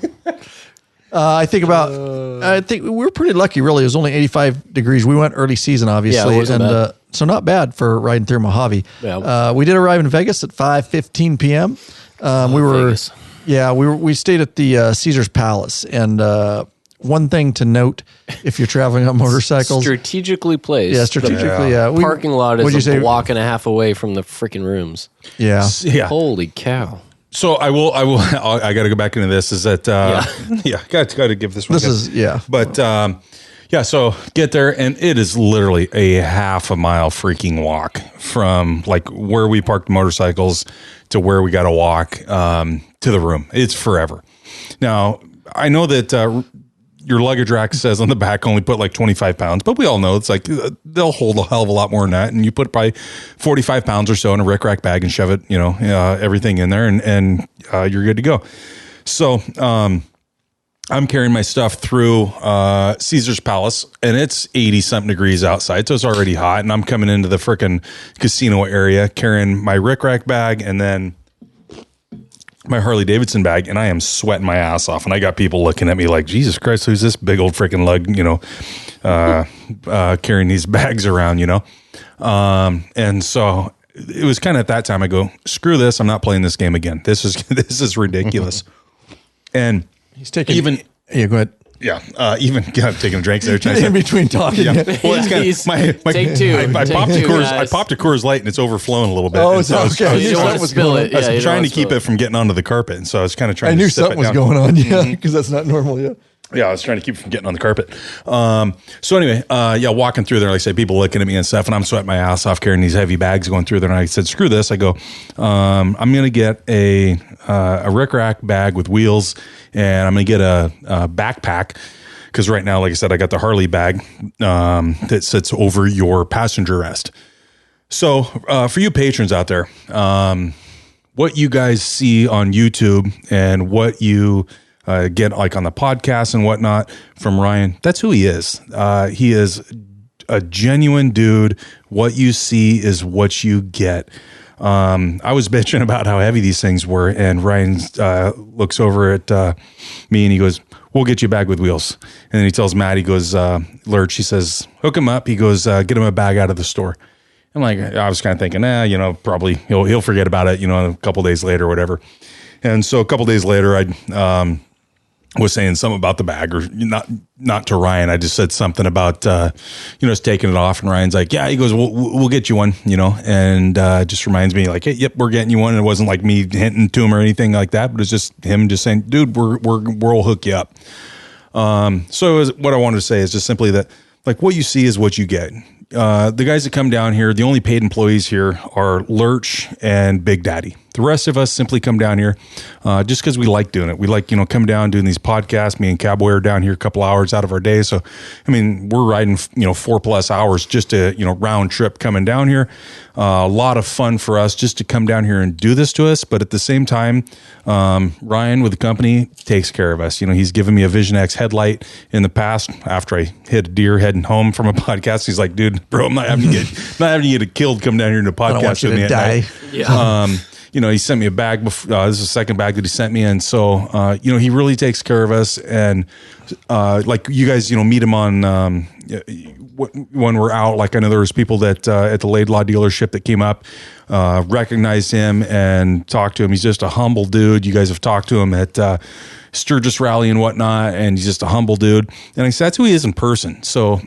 I think we were pretty lucky, really. It was only 85 degrees. We went early season, obviously. Bad. So not bad for riding through Mojave. Yeah. We did arrive in Vegas at 5:15 p.m. Vegas. We stayed at the Caesar's Palace. And one thing to note, if you're traveling on motorcycles. Strategically placed. Yeah, strategically, Parking lot is a block and a half away from the freaking rooms. Yeah. Holy cow. So I got to go back into this. Is that got to give this one. But so get there, and it is literally a half a mile freaking walk from like where we parked motorcycles to where we got to walk to the room. It's forever. Now I know that your luggage rack says on the back only put like 25 pounds, but we all know it's like they'll hold a hell of a lot more than that. And you put probably 45 pounds or so in a Rick Rack bag and shove it, everything in there, and you're good to go. So I'm carrying my stuff through Caesar's Palace, and it's 80 something degrees outside, so it's already hot. And I'm coming into the frickin' casino area carrying my Rick Rack bag and then my Harley-Davidson bag, and I am sweating my ass off. And I got people looking at me like, Jesus Christ, who's this big old freaking lug, carrying these bags around, And so it was kind of at that time I go, screw this. I'm not playing this game again. This is ridiculous. And he's taking go ahead. Yeah, even taking drinks there. In between talking. Yeah. Well, it's kind of my take two. I popped a Coors Light and it's overflowing a little bit. Oh, so okay. You don't want to spill it. I was trying to keep it from getting onto the carpet, and so I was kind of trying. I knew to sip something it was down. going on. Yeah, because that's not normal. Yeah. Yeah, I was trying to keep it from getting on the carpet. So anyway, walking through there, like I say, people looking at me and stuff, and I'm sweating my ass off carrying these heavy bags going through there. And I said, screw this. I go, I'm going to get a Rick Rack bag with wheels, and I'm going to get a backpack. Because right now, like I said, I got the Harley bag that sits over your passenger rest. So for you patrons out there, what you guys see on YouTube and what you get like on the podcast and whatnot from Ryan, that's who he is. He is a genuine dude. What you see is what you get. I was bitching about how heavy these things were, and Ryan looks over at me and he goes, we'll get you a bag with wheels. And then he tells Matt, he goes, Lurch, he says, hook him up. He goes, get him a bag out of the store. I'm like, I was kind of thinking, probably he'll forget about it, a couple days later or whatever. And so a couple days later, was saying something about the bag, or not to Ryan. I just said something about, just taking it off. And Ryan's like, yeah, he goes, we'll get you one, and just reminds me like, hey, yep, we're getting you one. And it wasn't like me hinting to him or anything like that, but it's just him just saying, dude, we'll hook you up. So what I wanted to say is just simply that, like, what you see is what you get. The guys that come down here, the only paid employees here are Lurch and Big Daddy. The rest of us simply come down here just because we like doing it. We like, come down doing these podcasts. Me and Cowboy are down here a couple hours out of our day. So, I mean, we're riding, 4+ hours just to, round trip coming down here. A lot of fun for us just to come down here and do this to us. But at the same time, Ryan with the company takes care of us. He's given me a Vision X headlight in the past after I hit a deer heading home from a podcast. He's like, dude, bro, I'm not having you get killed. Come down here to a podcast I don't want you with me to at die. night. Yeah. He sent me a bag before, this is the second bag that he sent me. And so, he really takes care of us. And, like you guys, meet him on, when we're out. Like, I know there was people that, at the Laidlaw dealership that came up, recognized him and talked to him. He's just a humble dude. You guys have talked to him at, Sturgis Rally and whatnot. And he's just a humble dude. And I said, that's who he is in person. So,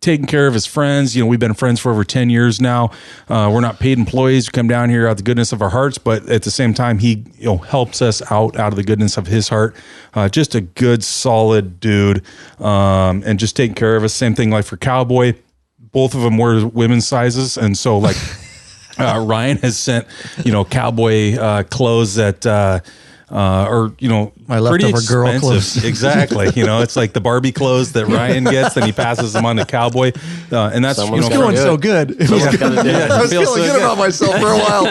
taking care of his friends. We've been friends for over 10 years now. We're not paid employees. We come down here out of the goodness of our hearts, but at the same time, he helps us out of the goodness of his heart. Just a good, solid dude, and just taking care of us. Same thing like for Cowboy. Both of them wear women's sizes, and so like Ryan has sent Cowboy clothes that. My pretty leftover girl clothes. Exactly. It's like the Barbie clothes that Ryan gets, then he passes them on to Cowboy. And that's, It was going so good. It was good. I was feeling good about myself for a while.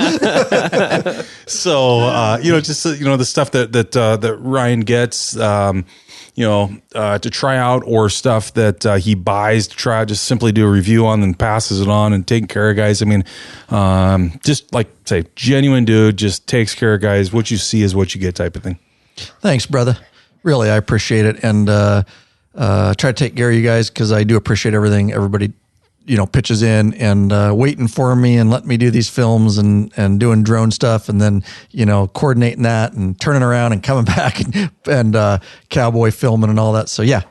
So, just, the stuff that Ryan gets, to try out, or stuff that he buys to try, just simply do a review on and passes it on, and taking care of guys. I mean, just like say, genuine dude, just takes care of guys. What you see is what you get type of thing. Thanks, brother. Really, I appreciate it. And try to take care of you guys, because I do appreciate everything everybody pitches in and waiting for me and letting me do these films and doing drone stuff, and then coordinating that and turning around and coming back and Cowboy filming and all that. So yeah.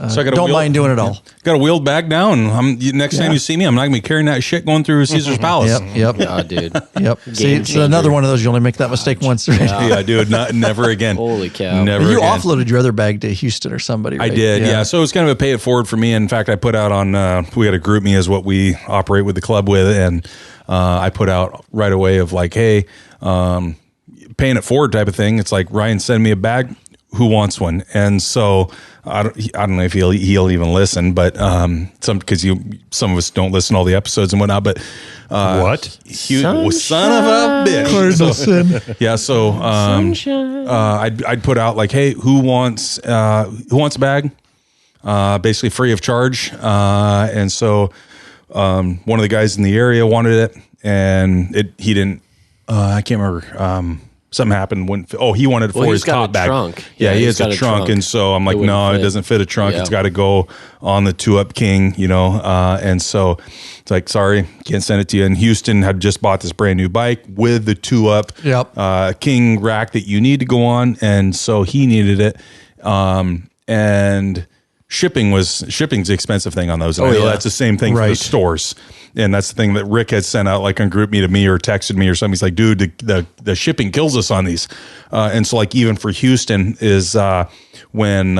So I don't mind doing it all. Got a wheeled bag now, and next time you see me, I'm not gonna be carrying that shit going through Caesar's Palace. Yep. Yeah, dude. Yep. See, it's another one of those. You only make that mistake once. Right? Yeah, dude. Never again. Holy cow. Never You again. offloaded your other bag to Houston or somebody, right? I did, yeah. So it was kind of a pay it forward for me. In fact, I put out on, we got a group me is what we operate with the club with, and I put out right away of like, hey, paying it forward type of thing. It's like, Ryan, send me a bag. Who wants one? And so I don't know if he'll even listen, but because some of us don't listen to all the episodes and whatnot. But what? Son of a bitch! Yeah. So I'd put out like, hey, who wants a bag? Basically free of charge. And so one of the guys in the area wanted it, and he didn't. I can't remember. Something happened when he wanted it for his top bag. Trunk. Yeah, he has a trunk, and so I'm like, no, it doesn't fit a trunk. Yeah. It's got to go on the 2-Up King, and so it's like, sorry, can't send it to you. And Houston had just bought this brand new bike with the 2-Up King rack that you need to go on, and so he needed it, and shipping's the expensive thing on those. And I know that's the same thing for the stores. And that's the thing that Rick had sent out, like on group me to me or texted me or something. He's like, dude, the shipping kills us on these. And so like, even for Houston is when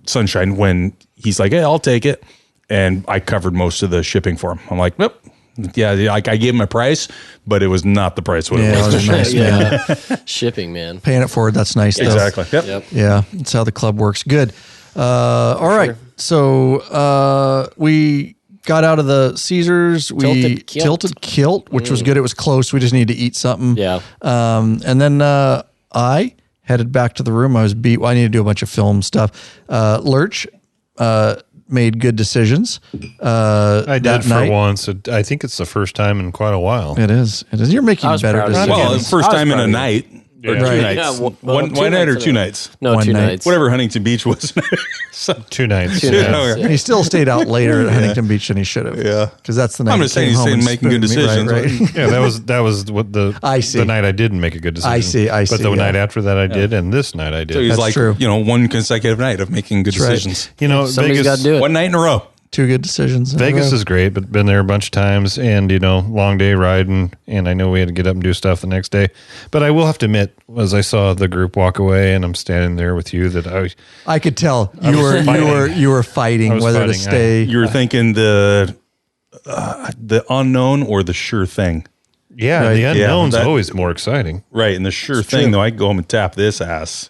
Sunshine, when he's like, hey, I'll take it. And I covered most of the shipping for him. I'm like, nope. Yeah, like I gave him a price, but it was not the price what it was. Nice, shipping, man. Paying it forward, that's nice. Exactly. Yep. Yeah, that's how the club works. Good. All right. So we got out of the Caesars. We tilted kilt, which was good. It was close. We just needed to eat something. Yeah. And then I headed back to the room. I was beat. Well, I need to do a bunch of film stuff. Lurch made good decisions. I did for once. I think it's the first time in quite a while. It is. You're making better decisions. Well, first time in a night. Or Right. 2 nights. Yeah, one two night or nights 2 in a- nights. No, One 2 night. nights. Whatever Huntington Beach was. So, 2 nights. 2 yeah. nights. And he still stayed out later at Huntington Beach than he should have. Yeah. Because that's the night I'm he just saying came he's home saying and making good spooked me. decisions. Yeah, that was what the I see. the night I didn't make a good decision. I see, But the yeah. night after that I did, and this night I did. So he's That's like, true. one consecutive night of making good That's right. decisions. You know, Somebody's Vegas, got to do it. One night in a row. 2 good decisions. in a Vegas row. is great, but been there a bunch of times, and long day riding, and I know we had to get up and do stuff the next day. But I will have to admit, as I saw the group walk away, and I'm standing there with you, that I could tell I you was were fighting I was whether to fighting. stay. You were thinking the unknown or the sure thing. yeah, Right. the unknown's that- always more exciting. Right. And the sure thing, though, I can go home and tap this ass.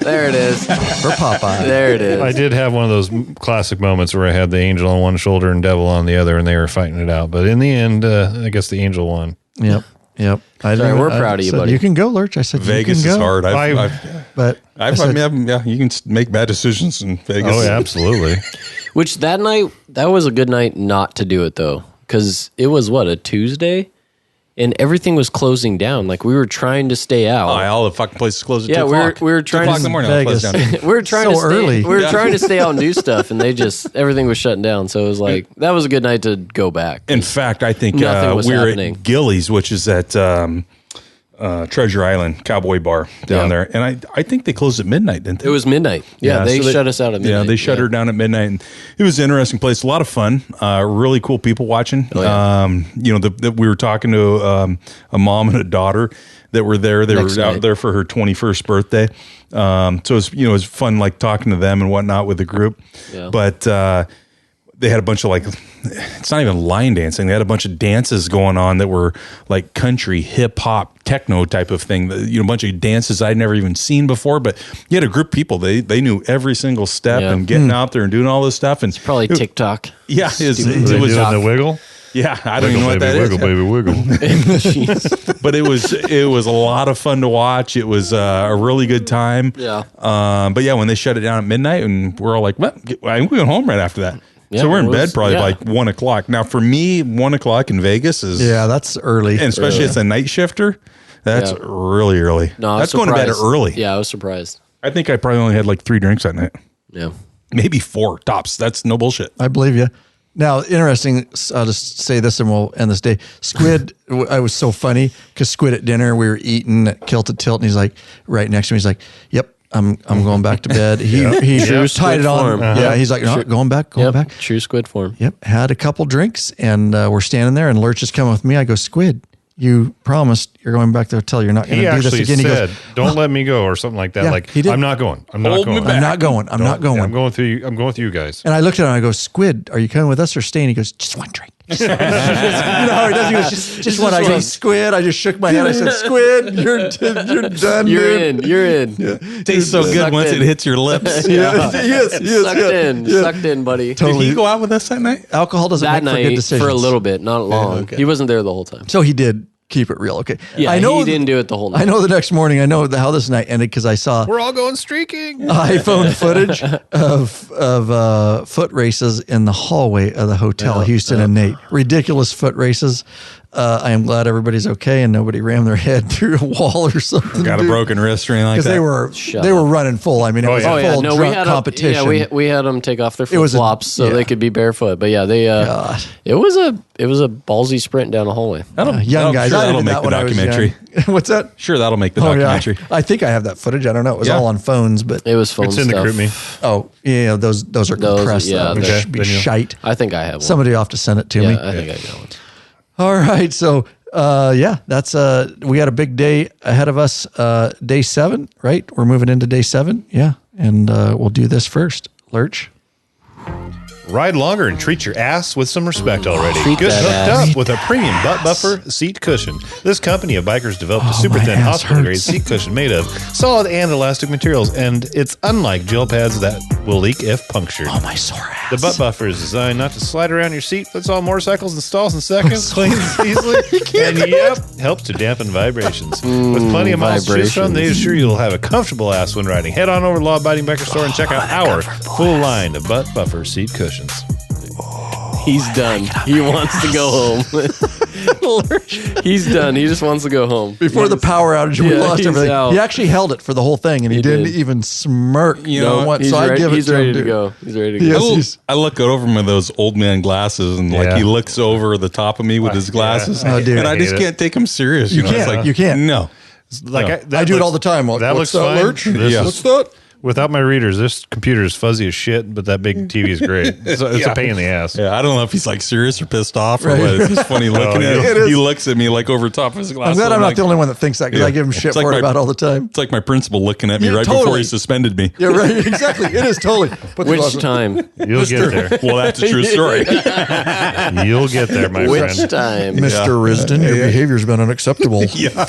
There it is. for Popeye. There it is. I did have one of those classic moments where I had the angel on one shoulder and devil on the other, and they were fighting it out. But in the end, I guess the angel won. Yep. Sorry, we're proud of you, said, buddy. You can go, Lurch. I said Vegas you can is go. hard. But I mean, you can make bad decisions in Vegas. Oh, yeah, absolutely. Which that night, that was a good night not to do it though, because it was a Tuesday, and everything was closing down. Like we were trying to stay out. All the fucking places closed at 2 Yeah, o'clock. we were trying 2 o'clock to- in the morning. all the places Vegas. down. we were trying So to stay, early. We were Yeah. trying to stay out and do stuff, and everything was shutting down. So it was like that was a good night to go back. In fact, I think Nothing was we were happening. at Gillies, which is at Treasure Island Cowboy Bar down Yeah. there. And I think they closed at midnight, didn't they? It was midnight. Yeah, they so shut us out at midnight. Yeah, they shut her down at midnight, and it was an interesting place. A lot of fun. Really cool people watching. Oh, yeah. We were talking to a mom and a daughter that were there. They Next were out night. there for her 21st birthday. So it was fun, like talking to them and whatnot with the group. Yeah. But they had a bunch of it's not even line dancing. They had a bunch of dances going on that were like country, hip hop, techno type of thing. A bunch of dances I'd never even seen before. But you had a group of people. They knew every single step Yeah. and getting out there and doing all this stuff. And Probably TikTok. yeah, Were they it was. doing the wiggle? Yeah, I don't even know what that wiggle, is. baby, wiggle. Jeez. But it was a lot of fun to watch. It was a really good time. Yeah. But yeah, when they shut it down at midnight, and we're all like, "What? We went home right after that." Yeah, so we're in it was- bed probably yeah. by 1 o'clock. Now, for me, 1 o'clock in Vegas is that's early. and especially it's a night shifter. That's Yeah. really early. No, I was that's going to bed surprised. early. Yeah, I was surprised. I think I probably only had like 3 drinks that night, Yeah. maybe 4 tops. That's no bullshit. I believe you. Now, interesting. I'll just say this and we'll end this day. Squid, I was so funny because Squid at dinner, we were eating at Kilted Tilt, and he's like right next to me. He's like, "Yep, I'm going back to bed." He True tied squid it on. form. Yeah, he's like, "No, going back." Yep. True squid form. Yep, had a couple drinks, and we're standing there, and Lurch is coming with me. I go, "Squid, you promised you're going back to the hotel. You're not going He to do this actually again." He said, goes, "Don't let me go," or something like that. Yeah, Like, he did. I'm not going. I'm not Hold me going. back. "I'm not going. I'm not going." I'm going through you. I'm going with you guys. And I looked at him and I go, "Squid, are you coming with us or staying?" He goes, "Just one drink." You know how he does? He goes, just one. I go, "Squid." I just shook my head. I said, "Squid, you're done. You're dude." in. You're in. Tastes so good Sucked once in. it hits your lips. Yeah, yes, Sucked in. Sucked in, buddy. Did he go out with us that night? Alcohol doesn't That make for good night decisions. for a little bit, not long. okay. He wasn't there the whole time. So he did keep it real. Okay. Yeah, I know he didn't do it the whole night. I know the next morning, I know how this night ended because I saw We're all going streaking. iPhone footage of foot races in the hallway of the hotel, Houston and Nate. Ridiculous foot races. I am glad everybody's okay and nobody rammed their head through a wall or something. Got a broken wrist or anything like because that? they were running full. I mean, it was yeah. a full drunk we had competition. we had them take off their flip was a- flops so yeah. they could be barefoot. But yeah, they God. it was a ballsy sprint down the hallway. Young guys. Sure, I that'll did make that the when I was documentary. young. What's that? Sure, that'll make the Oh, yeah. documentary. I think I have that footage. I don't know. It was Yeah. all on phones, but It was phone It's in the stuff. group me. oh yeah, those are Those- compressed. yeah, That would they're- be then you'll- shite. I think I have one. Somebody will have to send it to yeah, me. I think I got one. All right. So, that's we got a big day ahead of us. Day 7, right? We're moving into day 7. Yeah. And we'll do this first. Lurch. Ride longer and treat your ass with some respect already. Treat Get that hooked ass. up with a premium butt buffer seat cushion. This company of bikers developed a super my thin ass hospital grade hurts. seat cushion made of solid and elastic materials, and it's unlike gel pads that will leak if punctured. Oh, my sore ass. The butt buffer is designed not to slide around your seat, fits all motorcycles and stalls in seconds, cleans easily, and helps to dampen vibrations. With plenty of miles to choose from, they assure you'll have a comfortable ass when riding. Head on over to Law Abiding Biker Store and check out our full line of butt buffer seat cushions. He's done. He wants to go home. He's done. He just wants to go home. Before the power outage, we lost he's everything. out. He actually held it for the whole thing, and he didn't did. even smirk. You know, once. He's So I ready, give it he's to ready him, to dude. go. He's ready to Yes, go. he's- I look over him with those old man glasses, and like Yeah. he looks over the top of me with his glasses, Oh, dude. and I just I hate it. can't take him serious. You know, can't. It's like, You can't. No. Like I do it all the time. Like, That what's looks that, fine. Lurch? This Yeah. is- What's that? Without my readers, this computer is fuzzy as shit, but that big TV is great. It's a pain in the ass. Yeah, I don't know if he's like serious or pissed off or Right. what. It's just funny looking yeah. at It him. is. He looks at me like over top of his I'm glasses. glad I'm not like, the only one that thinks that because Yeah. I give him shit It's like for it my- about all the time. It's like my principal looking at me Yeah, right before totally. he suspended me. Yeah, right. Exactly. It is totally. Put the Which glasses- time? You'll get there. Well, that's a true story. You'll get there, my Which friend. time? Mr. Risden, your behavior's been unacceptable. Yeah,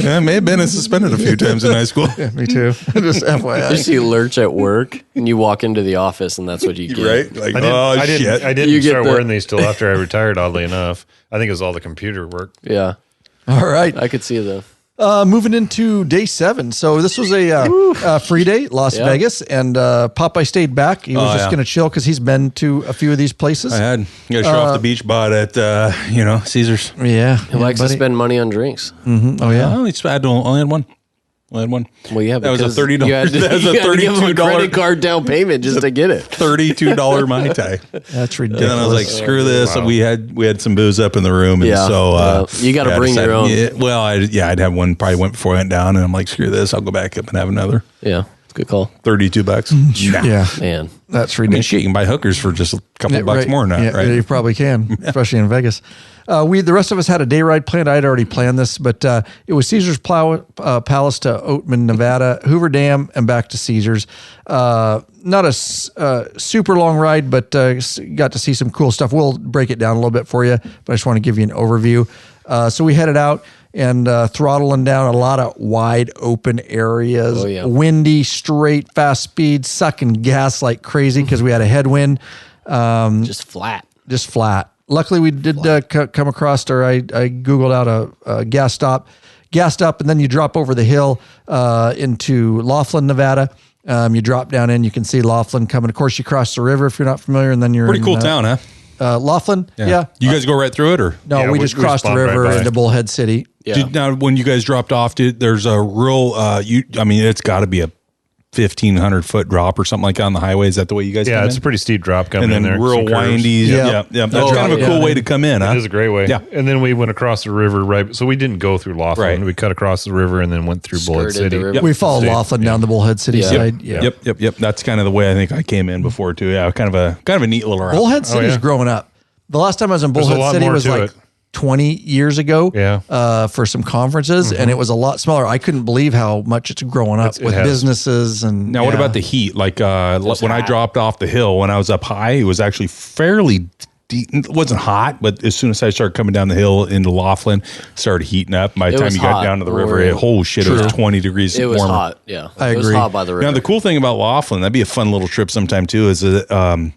I may have been suspended a few times in high school. Me too. Just You FYI. see Lurch at work, and you walk into the office, and that's what you get. Right? Like, I didn't, oh I shit! didn't, I You didn't get start the- wearing these till after I retired, oddly enough. I think it was all the computer work. Yeah, All right. I could see the. Moving into day 7. So this was a free day, Las Yeah. Vegas, and Popeye stayed back. He was just yeah. going to chill because he's been to a few of these places. I had got to show off the beach bot at Caesars. Yeah. He likes to spend money on drinks. Oh, yeah. I only had one. Only had one. Well, yeah, That was a because $30 you had to- that was a you had to give him a $32 credit card down payment just to get it. $32 Mai Tai. That's And ridiculous. then I was like, screw this. Wow. We had some booze up in the room, and Yeah. so You gotta I bring your decided- own. Yeah, well, I'd have one. Probably went before I went down, and I'm like, screw this. I'll go back up and have another. Yeah, it's a good call, $32. Nah. yeah. man. That's I mean, ridiculous. shit, you can buy hookers for just a couple bucks Right. more than that, Yeah, right? you probably can, especially in Vegas. The rest of us had a day ride planned. I had already planned this, but it was Caesars Palace to Oatman, Nevada, Hoover Dam, and back to Caesars. Not a super long ride, but got to see some cool stuff. We'll break it down a little bit for you, but I just want to give you an overview. So we headed out and throttling down a lot of wide open areas, Oh, yeah. windy, straight, fast speed, sucking gas like crazy because we had a headwind. Just flat. Just flat. Luckily, we did come across, or I Googled out a gas stop, gassed up, and then you drop over the hill into Laughlin, Nevada. You drop down in, you can see Laughlin coming. Of course, you cross the river if you're not familiar, and then you're Pretty in, cool town, huh? Laughlin, yeah. You guys go right through it, or No, Yeah, we we just crossed the spawned right river by. into Bullhead City. Yeah. Now, when you guys dropped off, there's a real. It's got to be a 1,500-foot drop or something like that on the highway. Is that the way you guys? Yeah, come it's in? a pretty steep drop coming and in then there. real Some curves. windy. Yeah. Yeah. That's Oh, kind of a yeah. cool way to come in, huh? It is a great way. Yeah. And then we went across the river, right? So we didn't go through Laughlin. Right. We cut across the river and then went through Bullet Skirted the City. river. We followed Stayed- Laughlin down the Bullhead City Yeah. side. Yeah. Yep. That's kind of the way I think I came in before too. Yeah, kind of a neat little route. Bullhead City's yeah. growing up. The last time I was in a Bullhead lot City more was to like it. 20 years ago. Yeah. For some conferences, and it was a lot smaller. I couldn't believe how much it's growing up it with has. businesses and. Now, what yeah. about the heat? Like when I dropped off the hill, when I was up high, it was actually fairly. It wasn't hot, but as soon as I started coming down the hill into Laughlin, it started heating up. By the It time was you got hot. down to the Oh, river, yeah. it was 20 degrees It was warmer. hot. Yeah, I It was agree. hot by the river. Now, the cool thing about Laughlin, that'd be a fun little trip sometime too, is that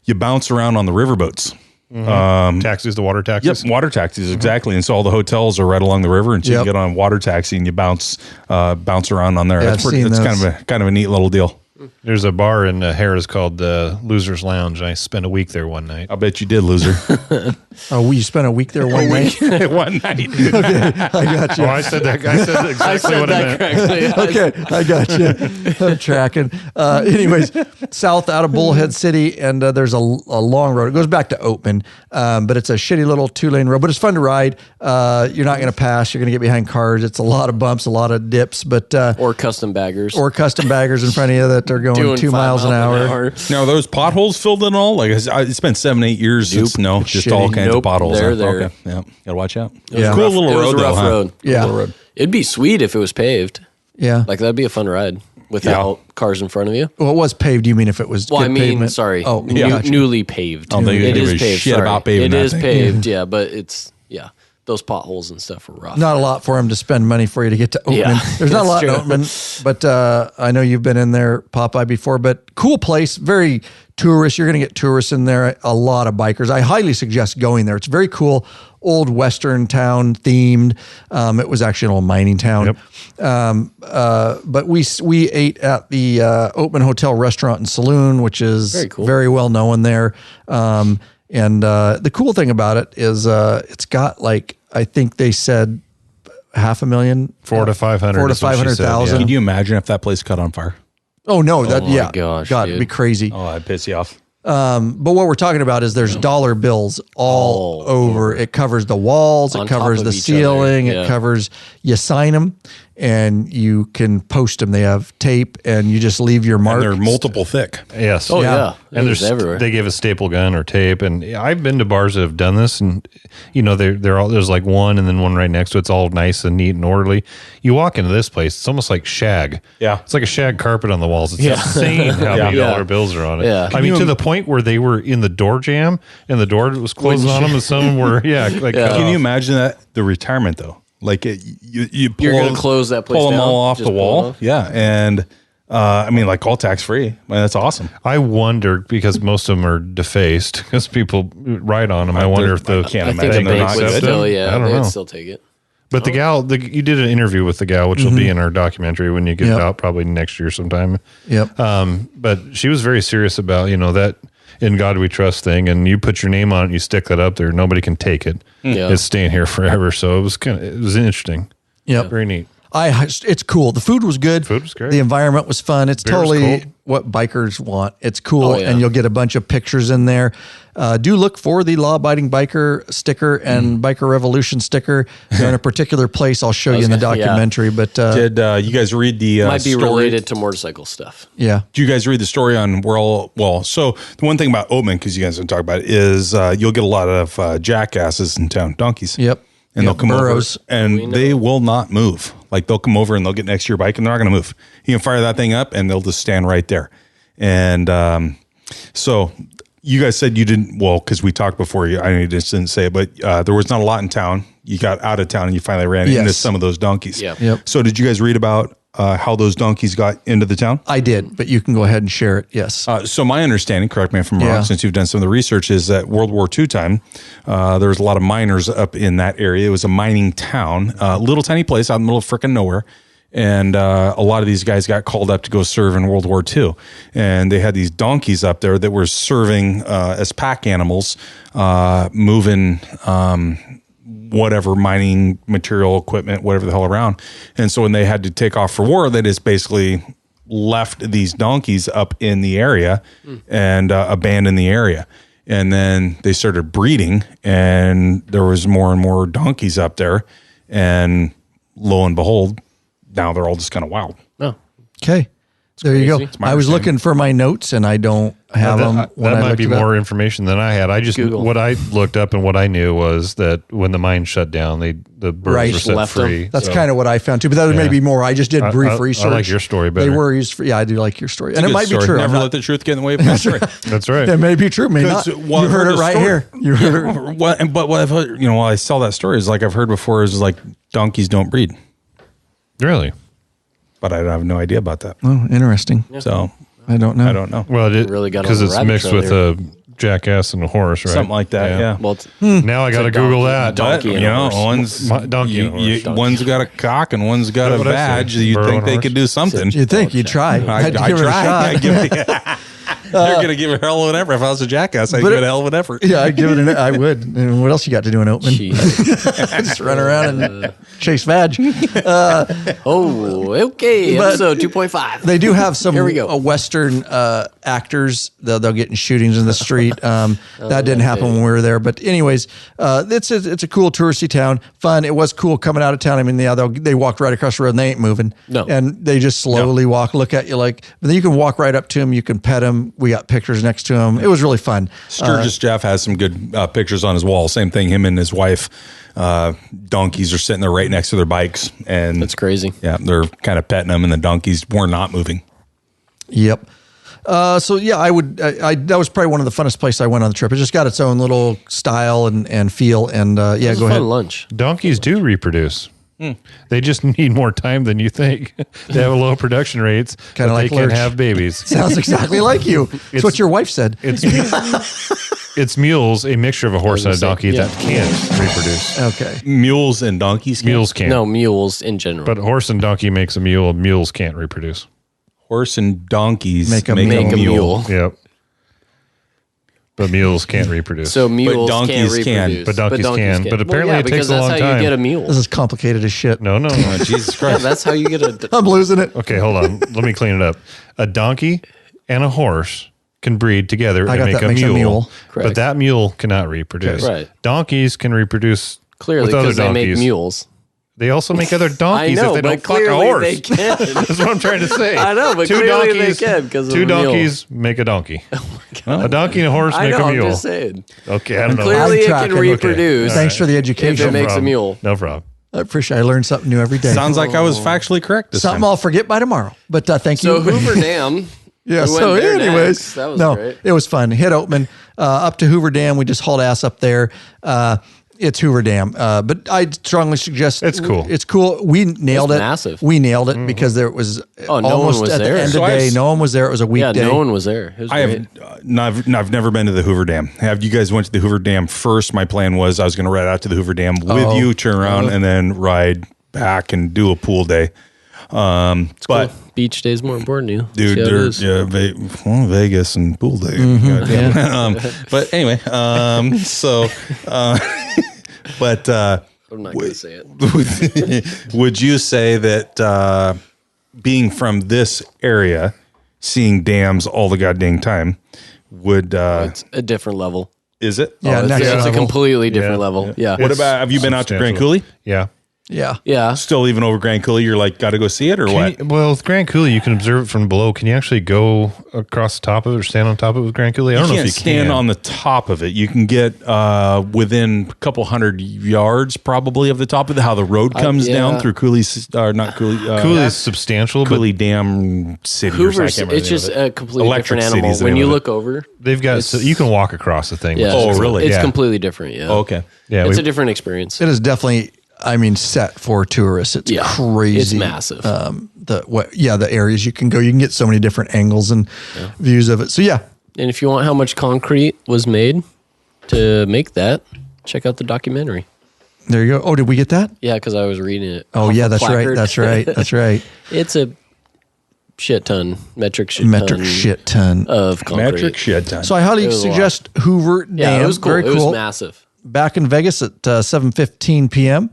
you bounce around on the riverboats. Taxis, the water taxis. Yep, water taxis, exactly. And so all the hotels are right along the river, and so Yep. you get on a water taxi and you bounce around on there. Yeah, That's I've seen It's those. kind of a neat little deal. There's a bar in Harris called Losers Lounge, and I spent a week there one night. I bet you did, loser. Oh, you spent a week there one night. One night. I got you. Oh, I said that. I said exactly what I meant. correctly. Okay, I got you. I'm tracking. Anyways, south out of Bullhead City, and there's a long road. It goes back to Oatman, but it's a shitty little 2-lane road, but it's fun to ride. You're not going to pass. You're going to get behind cars. It's a lot of bumps, a lot of dips, but Or custom baggers. or custom baggers in front of you that are going Doing 2 5 miles an hour. Now, are those potholes filled in all? Like, it's been 7-8 years since just Shitty. all kinds of Nope, potholes. they're huh? there. Okay. Yeah, gotta watch out. Yeah. Cool little It was road, a rough though, huh? road. Cool Yeah. little road. It'd be sweet if it was paved. Yeah. Like that'd be a fun ride without cars in front of you. Well, it was paved. You mean if it was Well, good I mean, pavement? sorry. Oh, Yeah. gotcha. Newly paved. I don't think It there is was paved. shit sorry. about paving It that is thing. paved, yeah, but it's those potholes and stuff are rough. Not a lot for him to spend money for you to get to Oatman. Yeah, There's not a lot that's in Oatman, but I know you've been in there, Popeye, before. But cool place, very tourist. You're going to get tourists in there, a lot of bikers. I highly suggest going there. It's very cool, old Western town themed. It was actually an old mining town. But we ate at the Oatman Hotel Restaurant and Saloon, which is Very cool. very well known there. And the cool thing about it is it's got like, I think they said 500,000, 400 to 500, 400 to is what she said, 500,000. Can you imagine if that place caught on fire? Oh no, that my gosh, God, dude. it'd be crazy. Oh, I'd piss you off. But what we're talking about is there's dollar bills all over. It covers the walls, On it covers top the of each ceiling, other. it covers, you sign them and you can post them. They have tape and you just leave your mark. And they're multiple thick. Yes. Oh yeah, And there's everywhere. they give a staple gun or tape, and I've been to bars that have done this, and they're all, there's like one and then one right next to it. It's all nice and neat and orderly. You walk into this place, it's almost like shag. Yeah. It's like a shag carpet on the walls. It's insane how many dollar bills are on it. Yeah. I mean, to the point where they were in the door jam and the door was closing on them, and some were cut Can you off. imagine that? The retirement though, like you pull, You're gonna close that place pull them down? all off Just the pull wall. them off? Yeah, and I mean, like all tax free. That's awesome. I wonder, because most of them are defaced because people ride on them. I wonder if the I can't I think imagine the they're bank not would accept good. still, them? yeah, I don't they know. would still take it. But the gal, you did an interview with the gal, which will be in our documentary when you get it out, probably next year sometime. Yep. But she was very serious about, that in God we trust thing, and you put your name on it, and you stick that up there, nobody can take it. Yeah. It's staying here forever. So it was interesting. Yep. Very neat. It's cool. The food was good. Food was great. The environment was fun. It's Beer was totally cool. what bikers want. It's cool. Oh, yeah. And you'll get a bunch of pictures in there. Do look for the Law Abiding Biker sticker and Biker Revolution sticker. They're in a particular place. I'll show you in the gonna- yeah. documentary. But Did you guys read the Might be story? related to motorcycle stuff. yeah. Do you guys read the story on so the one thing about Oatman, because you guys didn't talk about it, is you'll get a lot of jackasses in town, donkeys. Yep. And Yep, they'll come burros. over and they will not move. Like they'll come over and they'll get next to your bike and they're not going to move. You can fire that thing up and they'll just stand right there. And so you guys said you didn't, because we talked before, I just didn't say it, but there was not a lot in town. You got out of town and you finally ran Yes. into some of those donkeys. Yeah. Yep. So did you guys read about how those donkeys got into the town? I did, but you can go ahead and share it. Yes. So my understanding, correct me if I'm wrong, Yeah. since you've done some of the research, is that World War II time, there was a lot of miners up in that area. It was a mining town, little tiny place out in the middle of frickin' nowhere. And a lot of these guys got called up to go serve in World War II. And they had these donkeys up there that were serving as pack animals, moving whatever mining material, equipment, whatever the hell around. And so when they had to take off for war, they just basically left these donkeys up in the area and abandoned the area. And then they started breeding and there was more and more donkeys up there. And lo and behold, now they're all just kind of wild. No. Okay. There you go. crazy. my I was understanding. looking for my notes and I don't have them. That when I might looked be it up. more information than I had. Google. What I looked up and what I knew was that when the mine shut down, the birds Right. were set Left them. free. That's kind of what I found too, but that was maybe more. I just did brief I research. like your story better. They were used for, yeah, I do like your story. And it Good might story. be true. I'm Never not- let the truth get in the way of my story. That's right. It may be true, may not. Because, You well, I've heard heard it the right story. here. You heard it. But what I've heard, while I saw that story, is like I've heard before is like donkeys don't breed, Really? but I have no idea about that. Oh, interesting. So I don't know. I don't know. Well, it Really got on because the it's rabbit mixed trail with here. a jackass and a horse, right? Something like that. Yeah. Well, it's, Now I got to Google that. donkey But, and you a know, horse. one's Donkey and a horse. one's got a cock and one's got Is that a what I said? badge. You'd Burro think and they horse? could do something. You'd think you'd try. I'd I give it a try. shot. I'd give it- They're going to give it a hell of an effort. If I was a jackass, I'd But give it- it a hell of an effort. Yeah, I'd give it an. I would. And what else you got to do in Oatman? Jeez. Just run around and chase vag. Oh, okay. But- Episode 2.5. They do have some Here we go. Western actors. They'll get in shootings in the street. That didn't happen when we were there. But anyways, it's a cool touristy town. Fun. It was cool coming out of town. I mean, yeah, they walked right across the road and they ain't moving. No. And they just slowly walk, look at you like, but then you can walk right up to them. You can pet them. We got pictures next to them. It was really fun. Sturgis Jeff has some good pictures on his wall. Same thing. Him and his wife, donkeys are sitting there right next to their bikes, and That's crazy. Yeah, they're kind of petting them, and the donkeys were not moving. Yep. So yeah, I would. That was probably one of the funnest places I went on the trip. It just got its own little style and feel. And yeah, It was go a ahead. fun lunch. Donkeys do reproduce. They just need more time than you think. They have low production rates. Kinda but like they can't Lurch. have babies. Sounds exactly like you. It's what your wife said. It's mules, a mixture of a horse and a say, donkey yeah. that can't reproduce. Okay. Mules and donkeys. Mules can't. No, mules in general. But horse and donkey makes a mule. Mules can't reproduce. Horse and donkeys Make a mule. mule. Yep. But mules can't reproduce. So mules donkeys can't can. reproduce. But donkeys can. But apparently it takes because a that's long how time. you get a mule. This is complicated as shit. No. Oh, Jesus Yeah, Christ. that's how you get a. I'm losing it. Okay, hold on. Let me clean it up. A donkey and a horse can breed together I and got make that a makes a mule. mule. But Correct. that mule cannot reproduce. Okay. Right. Donkeys can reproduce Clearly, with other because they donkeys. make mules. They also make other I donkeys know, if they but don't fuck a clearly horse. they can. That's what I'm trying to say. I know, but two clearly donkeys, they can because of two a mule. donkeys make a donkey. A donkey and a horse I make know, a I'm mule. just saying. Okay, I don't know. Clearly I'm it tracking. can Okay. reproduce. Thanks for the If education. it makes a mule. No problem. I appreciate I learn something new every day. Sounds like I was factually correct this something time. I'll forget by tomorrow. But thank So you. Hoover Dam. Yeah, we so went there anyways, next. That was no, great. it was fun. Hit Oatman, up to Hoover Dam. We just hauled ass up there. It's Hoover Dam. But I strongly suggest It's cool. It's cool. We nailed It's it. massive. We nailed it because there was Oh, no one almost was at there. the end So of the day, I've- no one was there. It was a Yeah, weekday. no one was there. It was I great. have I've never been to the Hoover Dam. Have you guys went to the Hoover Dam first? My plan was I was going to ride out to the Hoover Dam with you, turn around, and then ride back and do a pool day. But Cool. Beach day's more important to you. dude, See how it there- is. yeah, Vegas and pool day. Goddamn. But anyway, but I'm not going to say it. would you say that being from this area, seeing dams all the goddamn time, would It's a different level. is it? Yeah, Oh, next it's a level. completely different Yeah. level. Yeah. What about, have you been out to Grand Coulee? Yeah. Yeah. Yeah. Still even over Grand Coulee, you're like, got to go see it or what? Well, with Grand Coulee, you can observe it from below. Can you actually go across the top of it or stand on top of it with Grand Coulee? I don't know if you stand can. on the top of it. You can get within a couple hundred yards probably of the top of it, how the road comes yeah. down through Coulee's, or not Coulee, Coulee is substantial, but Coulee Dam City. or something. I Hoover's, can't remember it's the name just of it. a completely Electric different City animal. is the When name you of it. look over, they've got so you can walk across the thing. yeah, which is Oh, really? It's Yeah. completely different. Yeah. Oh, okay. Yeah, It's we- a different experience. It is definitely, I mean, set for tourists. It's Yeah. crazy. It's massive. The areas you can go, you can get so many different angles and views of it. So yeah, And if you want how much concrete was made to make that, check out the documentary. there you go. Oh, did we get that? Yeah, because I was reading it. Oh off yeah, a that's right. placard. That's right. That's right. It's a shit ton, metric shit Metric ton shit ton. of concrete. Metric shed time. So I highly It was a lot. suggest Hoover Dam. Yeah, it was cool. Very It cool. was massive. Back in Vegas at 7:15 p.m.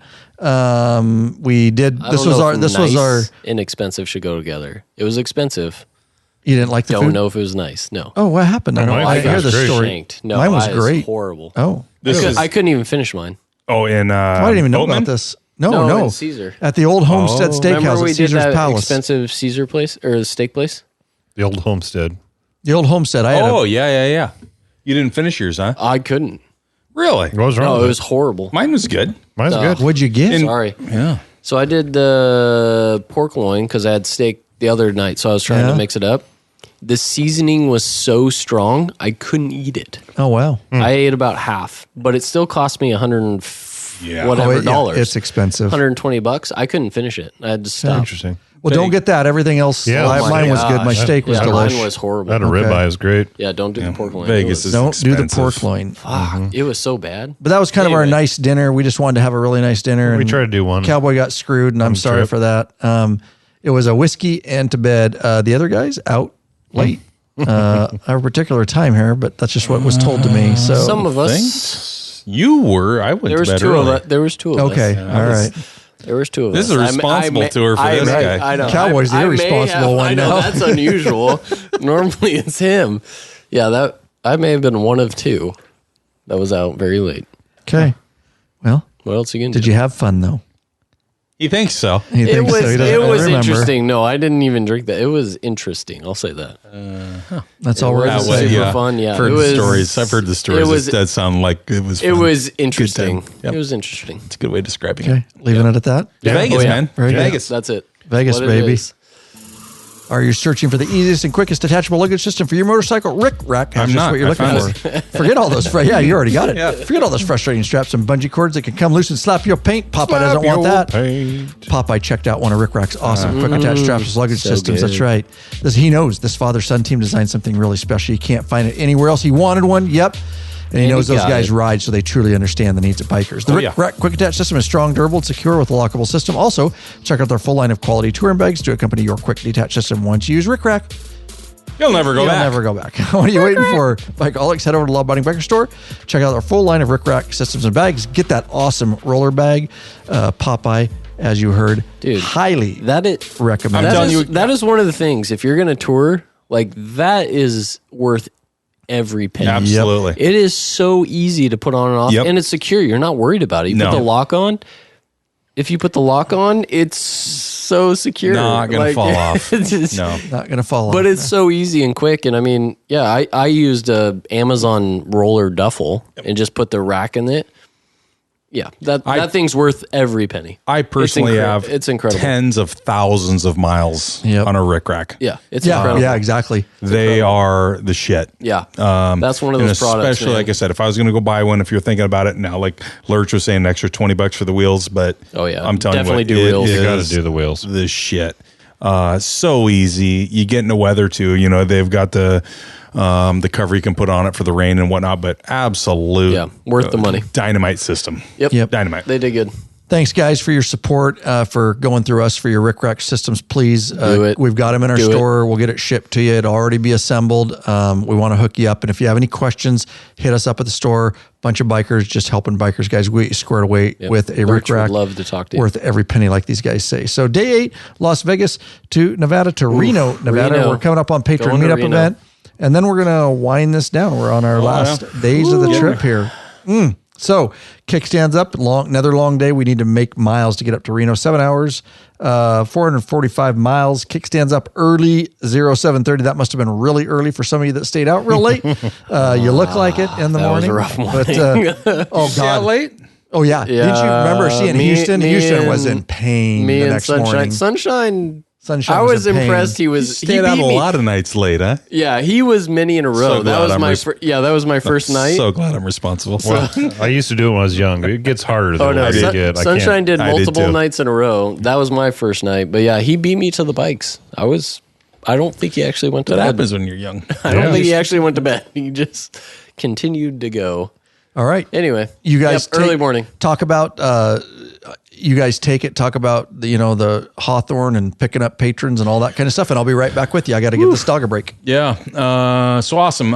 We did. I This don't was know our. if This was nice our. and expensive should go together. It was expensive. You didn't like the Don't food? know if it was nice. No. Oh, what happened? I don't. mine I was hear the great. story. Shanked. No, Mine was I great. horrible. Oh, This is, I couldn't even finish mine. oh, and I didn't even know Boatman? about this. No, No, no. in Caesar. At the old Homestead Remember Steakhouse we at did Caesar's that Palace. expensive Caesar place or the steak place? the old homestead. The old Homestead. I had Oh, yeah. You didn't finish yours, huh? I couldn't. Really? What was wrong No, with it was horrible. Mine was good. Mine's good. what'd you get? Sorry. Yeah. So I did the pork loin because I had steak the other night, so I was trying Yeah. to mix it up. The seasoning was so strong, I couldn't eat it. Oh wow. I ate about half, but it still cost me Yeah. whatever Oh, yeah, dollars. it's expensive. $120. I couldn't finish it. I had to stop. Interesting. Well, don't get that. Everything else. Yeah, mine oh my was good. My gosh. steak was Yeah, delicious. mine was horrible. That a Okay. ribeye is great. Yeah, don't do the pork loin. Vegas it is- was, Don't do the expensive. pork loin. fuck, it was so bad. But that was kind of our Anyway. nice dinner. We just wanted to have a really nice dinner. We and tried to do one. Cowboy got screwed, and I'm sorry trip. for that. It was a whiskey and to bed. The other guys out late. At a particular time here, but that's just what was told to me. So Some of us. Thanks. You were. I went There to was bed two early. of us. There was two of us. okay, all right. There was two of This us. is a responsible tour for this guy. I know. Cowboy's the I may irresponsible one I know now. that's unusual. Normally it's him. Yeah, that I may have been one of two that was out very late. Okay. Well, What else you gonna did do? you have fun though? You think so? He It thinks was so. He it doesn't was remember. interesting. No, I didn't even drink that. It was interesting. I'll say that. That's all we're It going was to say. super fun. Yeah, I've heard it the was, stories. I've heard the stories. It was It does sound like it was. it fun. was Good interesting. time. Yep. It was interesting. It's a good way of describing Okay, it. leaving it at that. Vegas, Oh, yeah. man. Very good. Vegas. That's it. Vegas, What it baby. is. Are you searching for the easiest and quickest detachable luggage system for your motorcycle? Rick Rack has I'm just not. what you're I looking found for. Forget all those. Yeah, you already got it. Forget all those frustrating straps and bungee cords that can come loose and slap your paint. Popeye doesn't want that. Popeye checked out one of Rick Rack's awesome quick attach straps luggage So systems. good. That's right. He knows this father-son team designed something really special. You can't find it anywhere else. He wanted one. Yep. And he And knows he those got guys it. ride, so they truly understand the needs of bikers. The Rick Rack Quick Attach system is strong, durable, and secure with a lockable system. Also, check out their full line of quality touring bags to accompany your quick detach system once you use Rick Rack. You'll never go back. Never go back. What are you waiting for? Bikeaholics, head over to Law Abiding Biker Store. Check out our full line of Rick Rack systems and bags. Get that awesome roller bag. Popeye, as you heard, Dude, highly recommend. I'm telling you, that is one of the things. If you're going to tour, like that is worth every penny. Absolutely. It is so easy to put on and off, and it's secure. You're not worried about it. You put the lock on. If you put the lock on, it's so secure. Not going to fall off. No. Not going to fall off. But it's so easy and quick. And I mean, yeah, I used a Amazon roller duffel and just put the rack in it. Yeah, that thing's worth every penny. I personally have it's incredible. Tens of thousands of miles on a Rick Rack. Yeah, it's incredible. Yeah, exactly. They are the shit. Yeah, that's one of those products. Especially, like I said, if I was going to go buy one, if you're thinking about it now, like Lurch was saying, an extra $20 for the wheels, but I'm telling definitely you, do wheels. You got to do the wheels. The shit. So easy. You get in the weather too. You know, they've got the cover you can put on it for the rain and whatnot, but absolute worth the money. Dynamite system. Yep. Dynamite. They did good. Thanks, guys, for your support, for going through us for your Rick Rack systems. Please, do it. We've got them in our store. We'll get it shipped to you. It'll already be assembled. We want to hook you up. And if you have any questions, hit us up at the store. Bunch of bikers, just helping bikers, guys. We squared away with a Rick Rack. Would love to talk to you. Worth every penny, like these guys say. So day 8, Las Vegas to Nevada to Reno, Nevada. Reno. We're coming up on Patreon Going to Meetup Reno. event. And then we're going to wind this down. We're on our last days of the trip here. So kickstands up, another long day. We need to make miles to get up to Reno. 7 hours, 445 miles. Kickstands up early, 0730. That must have been really early for some of you that stayed out real late. You look like it in the morning. Was a rough morning. But, oh, God. late? Oh, yeah. Didn't you remember seeing Houston? Houston was in pain the next morning. Sunshine. Sunshine I was in pain. impressed. He Stayed out a lot of nights late, huh? Yeah, he was many in a row. So That was glad my I'm that was my first night. So glad I'm responsible. Well, I used to do it when I was young. It gets harder. Oh no, Sunshine did I did multiple too. nights in a row. That was my first night. But yeah, he beat me to the bikes. I don't think he actually went to That bed. happens when you're young. I don't think he actually went to bed. He just continued to go. All right. Anyway, You guys early morning. Talk about you guys talk about the Hawthorne and picking up patrons and all that kind of stuff, and I'll be right back with you. I got to give this dog a break. Yeah. So awesome.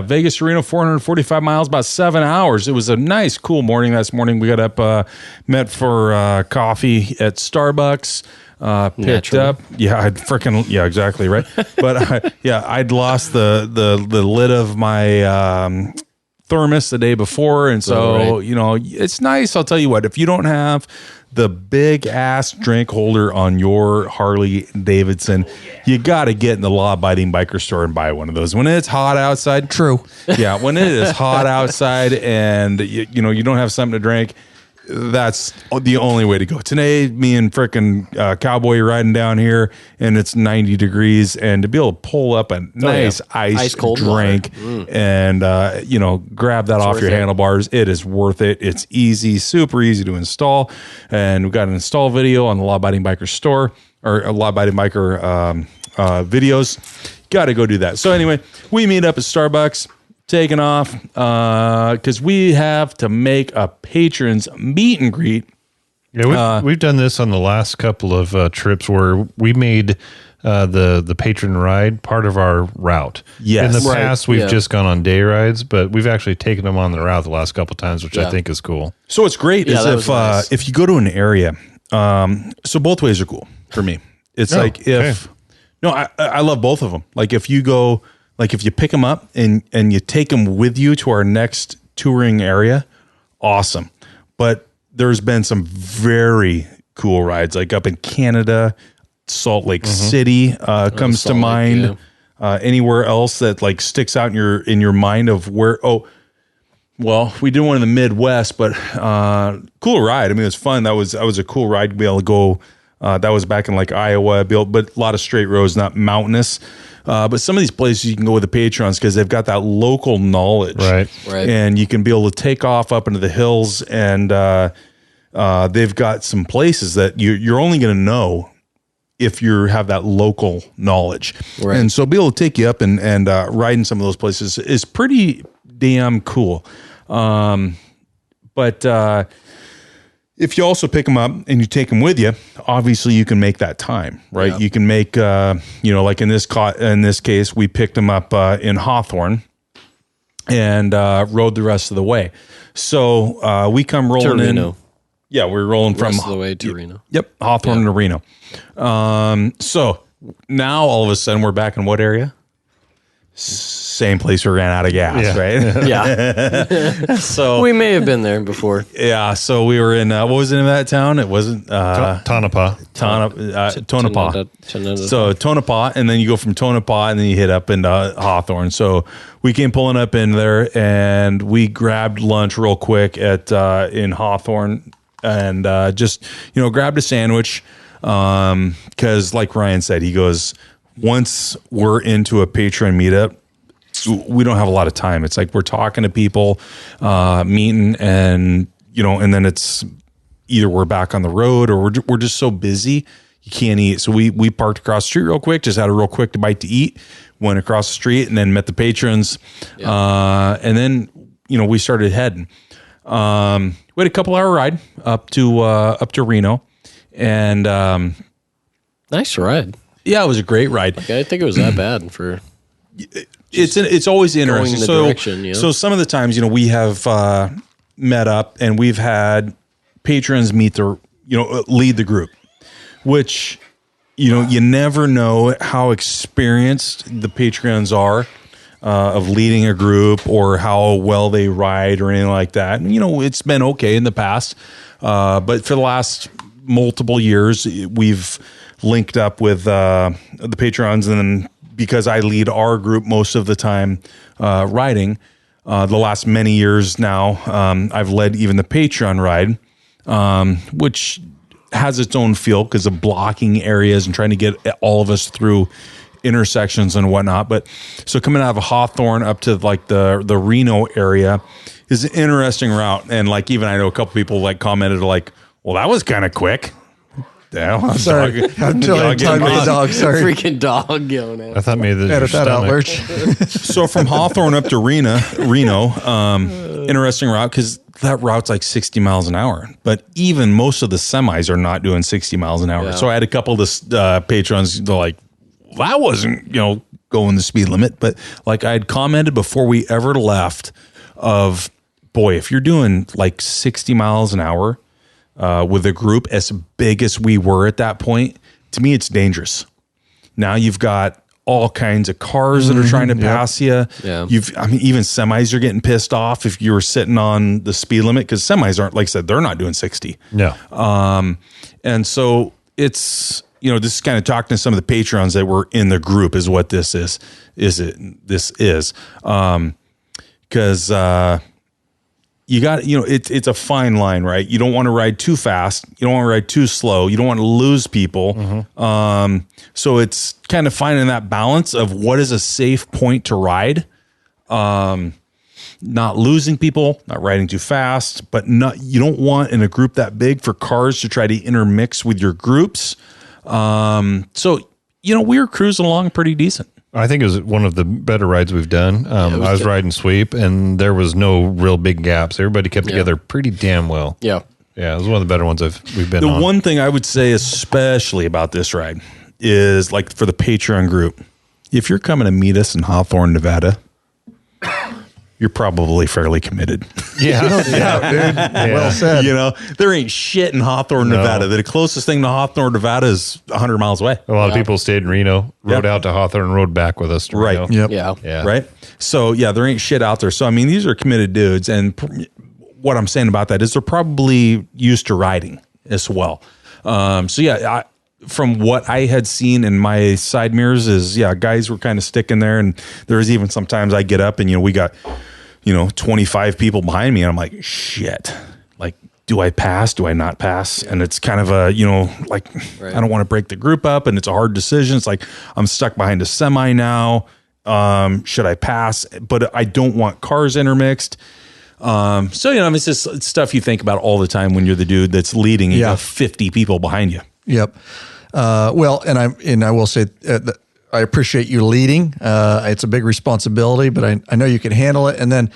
Vegas to Reno, 445 miles, about 7 hours. It was a nice, cool morning. This morning we got up, met for coffee at Starbucks. Picked Naturally. up. Yeah, exactly. Right. But I'd lost the lid of my thermos the day before, and so it's nice. I'll tell you what, if you don't have the big ass drink holder on your Harley Davidson, you got to get in the Law Abiding Biker Store and buy one of those when it's hot outside. True. Yeah, when it is hot outside and you don't have something to drink, that's the only way to go. Today, me and frickin' Cowboy riding down here, and it's 90 degrees, and to be able to pull up a nice ice cold drink and grab that off your handlebars, it is worth it. It's easy, super easy to install, and we've got an install video on the Law Abiding Biker Store or Law Abiding Biker videos. Got to go do that. So anyway, we meet up at Starbucks. Taking off because we have to make a patrons meet and greet. Yeah, we've done this on the last couple of trips where we made the patron ride part of our route. Yes. In the Right. past, we've Yeah. just gone on day rides, but we've actually taken them on the route the last couple of times, which I think is cool. So what's great Yeah, is that if was nice. if you go to an area, so both ways are cool for me. It's like if I love both of them. Like if you go. Like if you pick them up and you take them with you to our next touring area, awesome. But there's been some very cool rides, like up in Canada, Salt Lake City comes to Salt Lake, mind. Anywhere else that like sticks out in your mind of where? Oh, well, we did one in the Midwest, but cool ride. I mean, it was fun. That was a cool ride to be able to go. That was back in like Iowa, but a lot of straight roads, not mountainous. But some of these places you can go with the patrons because they've got that local knowledge, Right. And you can be able to take off up into the hills, and they've got some places that you're only going to know if you have that local knowledge, Right. And so be able to take you up and ride in some of those places is pretty damn cool. But if you also pick them up and you take them with you, obviously you can make that time, right? Yeah. You can make, like in this case, we picked them up in Hawthorne and rode the rest of the way. So we come rolling in. Reno. Yeah, we're rolling from Rest of the way to Reno. Yep, Hawthorne to Reno. So now all of a sudden we're back in what area? Same place we ran out of gas, right? Yeah. So We may have been there before. yeah, so we were in what was the name of that town? It wasn't Tonopah. Tonopah. So Tonopah, and then you go from Tonopah, and then you hit up into Hawthorne. So we came pulling up in there, and we grabbed lunch real quick at in Hawthorne, and just grabbed a sandwich because, like Ryan said, he goes, once we're into a Patreon meetup, we don't have a lot of time. It's like we're talking to people, meeting, and and then it's either we're back on the road or we're just so busy you can't eat. So we parked across the street real quick, just had a real quick bite to eat, went across the street, and then met the patrons, and then we started heading. We had a couple hour ride up to Reno, and Nice ride. yeah, it was a great ride. Okay, I think it was that bad for. It's always interesting. in the So direction, so some of the times we have met up and we've had patrons meet lead the group, which you never know how experienced the patrons are of leading a group or how well they ride or anything like that. And, it's been okay in the past, but for the last multiple years we've linked up with the patrons, and then because I lead our group most of the time riding, the last many years now, I've led even the Patreon ride, which has its own feel because of blocking areas and trying to get all of us through intersections and whatnot. But so coming out of Hawthorne up to like the Reno area is an interesting route. And like, even I know a couple people commented well, that was kind of quick. Yeah, Sorry, I'm talking to the dog. Sorry, Freaking dog going out. I thought maybe edit that out, Lurch. So from Hawthorne up to Reno, interesting route because that route's like 60 miles an hour. But even most of the semis are not doing 60 miles an hour. Yeah. So I had a couple of the patrons, they're like, that wasn't, going the speed limit. But like I had commented before we ever left of, boy, if you're doing like 60 miles an hour with a group as big as we were at that point, to me, it's dangerous. Now you've got all kinds of cars that are trying to pass you. Yeah. Even semis are getting pissed off if you were sitting on the speed limit because semis aren't, like I said, they're not doing 60. No. And so it's, this is kind of talking to some of the patrons that were in the group is what this is. This is. Because you got, it's a fine line, right? You don't want to ride too fast. You don't want to ride too slow. You don't want to lose people. So it's kind of finding that balance of what is a safe point to ride. Not losing people, not riding too fast, but you don't want in a group that big for cars to try to intermix with your groups. So, we were cruising along pretty decent. I think it was one of the better rides we've done. I was riding sweep, and there was no real big gaps. Everybody kept together pretty damn well. Yeah. Yeah, it was one of the better ones we've been The on. one thing I would say especially about this ride is like for the Patreon group, if you're coming to meet us in Hawthorne, Nevada, you're probably fairly committed. Yeah. Dude. Well said. There ain't shit in Hawthorne, Nevada. The closest thing to Hawthorne, Nevada is 100 miles away. A lot of people stayed in Reno, rode out to Hawthorne, and rode back with us to Right. Reno. Yep. Yeah. Yeah. Right. So there ain't shit out there. So, these are committed dudes. And what I'm saying about that is they're probably used to riding as well. From what I had seen in my side mirrors is, guys were kind of sticking there. And there's even sometimes I get up and, we got, 25 people behind me. And I'm like, shit, like, do I pass? Do I not pass? And it's kind of a, I don't want to break the group up and it's a hard decision. It's like, I'm stuck behind a semi now. Should I pass? But I don't want cars intermixed. It's just stuff you think about all the time when you're the dude that's leading. You got 50 people behind you. Yep. Well, and I will say that I appreciate you leading. It's a big responsibility, but I know you can handle it. And then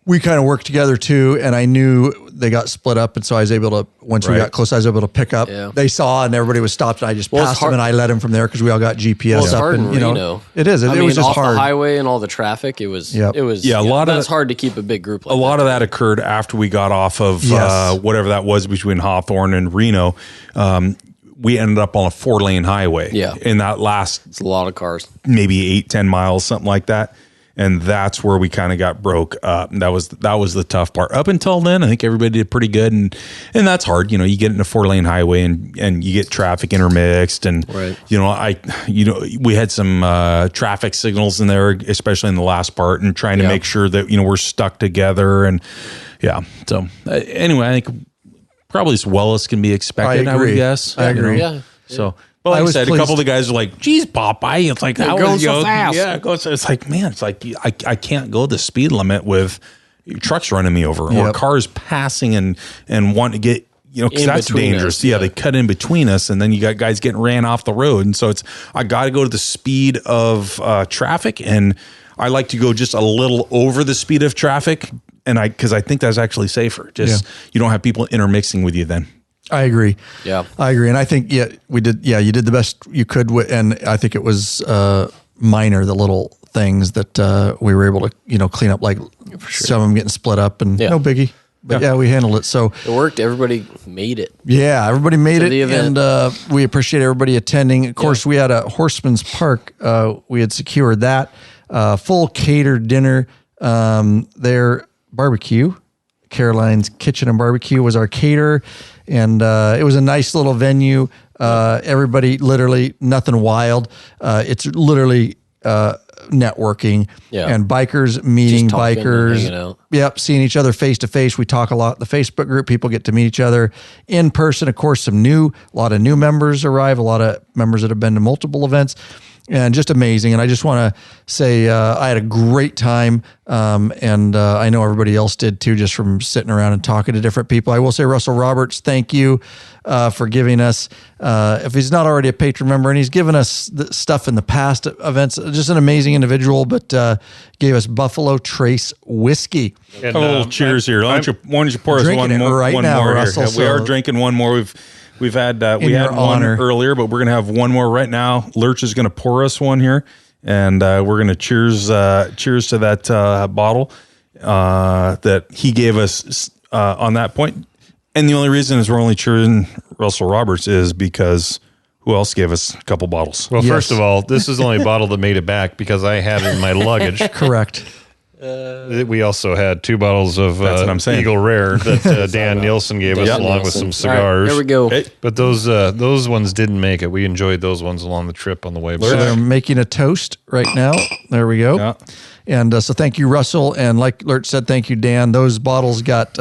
we kind of worked together too, and I knew they got split up, and so I was able to, once we got close, I was able to pick up. Yeah. They saw, and everybody was stopped, and I just passed them, and I led them from there because we all got GPS up. Hard and in Reno. It is. It was just off hard. The highway and all the traffic. It was. A lot of that's hard to keep a big group. Like a lot of that occurred after we got off of whatever that was between Hawthorne and Reno. We ended up on a 4-lane highway. Yeah. In that last, it's a lot of cars. Maybe 8-10 miles, something like that. And that's where we kind of got broke up. And that was the tough part. Up until then, I think everybody did pretty good. And that's hard. You get in a 4-lane highway and you get traffic intermixed. And, we had some traffic signals in there, especially in the last part, and trying to make sure that, we're stuck together. And so anyway, I think probably as well as can be expected, I would guess. I agree. Yeah. So, but like I said, a couple of the guys are like, geez, Popeye. It's like, that was so fast. Yeah, it's like, man, it's like, I can't go the speed limit with trucks running me over or cars passing and want to get, because that's dangerous. Yeah, they cut in between us, and then you got guys getting ran off the road. And so I got to go to the speed of traffic, and I like to go just a little over the speed of traffic, because I think that's actually safer. You don't have people intermixing with you then. I agree. Yeah, I agree, and I think we did. Yeah, you did the best you could, and I think it was minor, the little things that we were able to clean up, like some of them getting split up, and no biggie. But we handled it. So it worked. Everybody made it. Yeah, everybody made it, and we appreciate everybody attending. Of course, we had a Horseman's Park. We had secured that full catered dinner. Their barbecue, Caroline's Kitchen and Barbecue, was our caterer. And it was a nice little venue. Everybody, literally nothing wild. It's literally networking and bikers meeting bikers. Yep, seeing each other face to face. We talk a lot. The Facebook group, people get to meet each other in person. Of course, a lot of new members arrive. A lot of members that have been to multiple events. And just amazing. And I just want to say I had a great time, and I know everybody else did too, just from sitting around and talking to different people. I will say, Russell Roberts, thank you for giving us, if he's not already a patron member, and he's given us the stuff in the past events, just an amazing individual, but gave us Buffalo Trace whiskey. And, a little cheers here. Why don't you pour us one more Russell, here? We are drinking one more. We had one earlier, but we're gonna have one more right now. Lurch is gonna pour us one here, and we're gonna cheers to that bottle that he gave us on that point. And the only reason is we're only cheering Russell Roberts is because who else gave us a couple bottles? Well, first of all, this is the only bottle that made it back because I had it in my luggage. Correct. We also had 2 bottles of Eagle Rare that Dan Nielsen gave us along with some cigars. Right, there we go. But those ones didn't make it. We enjoyed those ones along the trip on the way back. So they're making a toast right now. There we go. Yeah. And so thank you, Russell. And like Lurch said, thank you, Dan. Those bottles got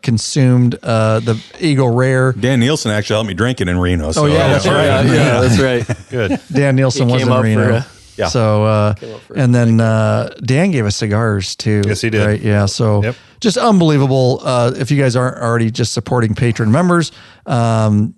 consumed. The Eagle Rare. Dan Nielsen actually helped me drink it in Reno. So. Oh, yeah, that's right. Yeah, that's right. Good. Dan Nielsen was in Reno. Yeah. So, and then Dan gave us cigars too. Yes, he did. Right? Yeah. So just unbelievable. If you guys aren't already just supporting patron members, did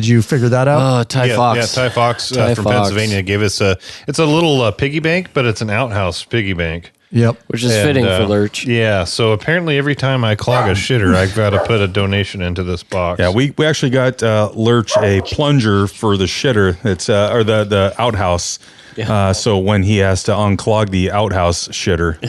you figure that out? Ty Fox. Yeah, Ty Fox from Pennsylvania gave us it's a little piggy bank, but it's an outhouse piggy bank. Yep. Which is fitting for Lurch. Yeah. So apparently every time I clog a shitter, I've got to put a donation into this box. Yeah. We actually got Lurch a plunger for the shitter. It's or the outhouse. Yeah. So when he has to unclog the outhouse shitter,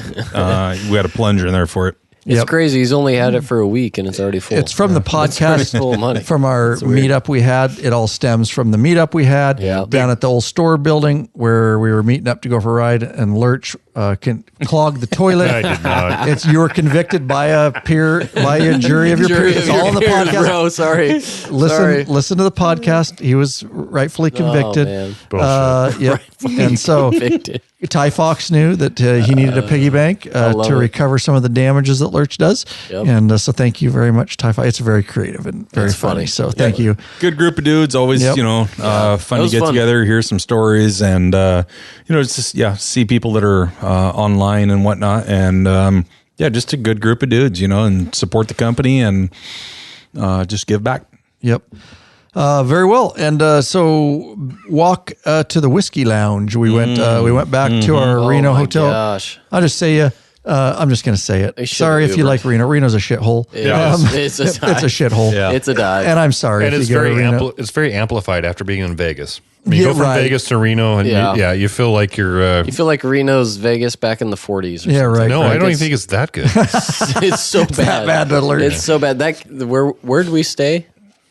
we had a plunger in there for it. It's crazy. He's only had it for a week and it's already full. It's from the podcast, full of money. From our meetup we had. It all stems from the meetup we had down at the old store building where we were meeting up to go for a ride, and Lurch can clog the toilet. I did not. You were convicted by a jury of your peers. It's all in the podcast. Bro, sorry. Listen to the podcast. He was rightfully convicted. Oh, man. And so Ty Fox knew that he needed a piggy bank to recover some of the damages that Lurch does. Yep. And so thank you very much, Ty Fox. It's very creative and very funny. So thank you. Good group of dudes. Always, fun to get together, hear some stories, and, just see people that are online and whatnot. And, just a good group of dudes, and support the company and just give back. Yep. Very well. And so walk to the Whiskey Lounge. We went back to our Reno hotel. Gosh. I'll just say I'm just going to say it. Sorry if you like Reno. Reno's a shithole. It's a shithole. Yeah. It's a dive. And I'm sorry And if it's you go to Reno. it's very amplified after being in Vegas. I mean, you Yeah, go from right. Vegas to Reno, and you feel like you're. You feel like Reno's Vegas back in the 40s. Or Yeah, something. right. no, I don't even think it's that good. It's so bad. that bad to learn. It's so bad. Where'd we stay?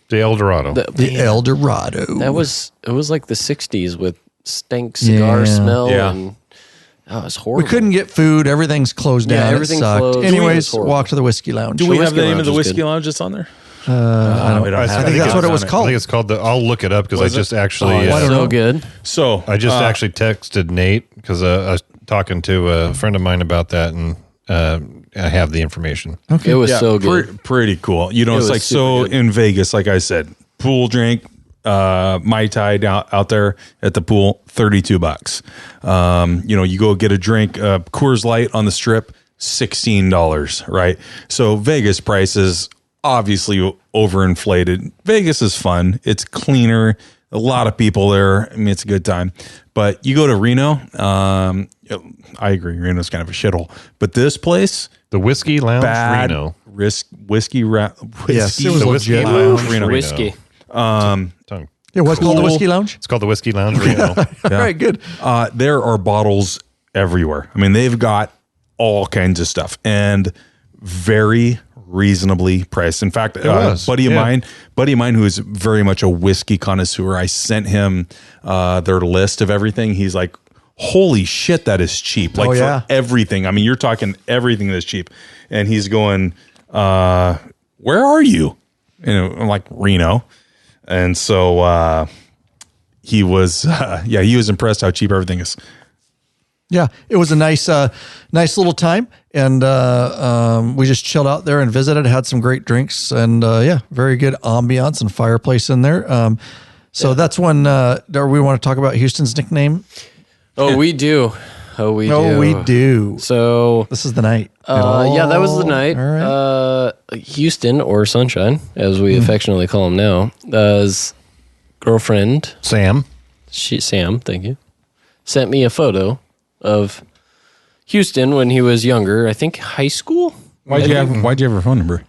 The El Dorado. The El Dorado. It was like the 60s with stank cigar smell and it was horrible. We couldn't get food. Everything's closed down. everything it sucked. closed. Anyways, It was horrible. walk to the Whiskey Lounge. Do we have Whiskey the name of Lounge the is whiskey good. lounge that's on there? I think that's what it was I called. think it's called I'll look it up because I just actually. I don't know. so good. So I just actually texted Nate because I was talking to a friend of mine about that, and I have the information. It was so good. Pretty cool. You know, It it's was like so super good. in Vegas, like I said, pool drink, Mai Tai out there at the pool, $32. You go get a drink, Coors Light on the strip, $16, right? So Vegas prices obviously overinflated. Vegas is fun. It's cleaner. A lot of people there. I mean, it's a good time. But you go to Reno, I agree. Reno's kind of a shithole. But this place, The Whiskey Lounge bad Reno. Yes, it was The Whiskey legit. Lounge Reno. Whiskey. Tongue. It was called the Cool. Whiskey Lounge? It's called the Whiskey Lounge Reno. All right, good. There are bottles everywhere. I mean, they've got all kinds of stuff and very reasonably priced. In fact, buddy of mine who is very much a whiskey connoisseur, I sent him their list of everything. He's like, holy shit, that is cheap. Like for everything. I mean, you're talking everything that's cheap. And he's going, where are you? And I'm like, Reno. And so he was impressed how cheap everything is. Yeah, it was a nice little time, and we just chilled out there and visited. Had some great drinks, and very good ambiance and fireplace in there. That's when we want to talk about Houston's nickname. Oh, we do. We do. So This is the night. that was the night. All right. Houston, or Sunshine, as we affectionately call him now, his girlfriend, Sam. Sam, thank you, sent me a photo of Houston when he was younger. I think high school. Why'd you have her phone number?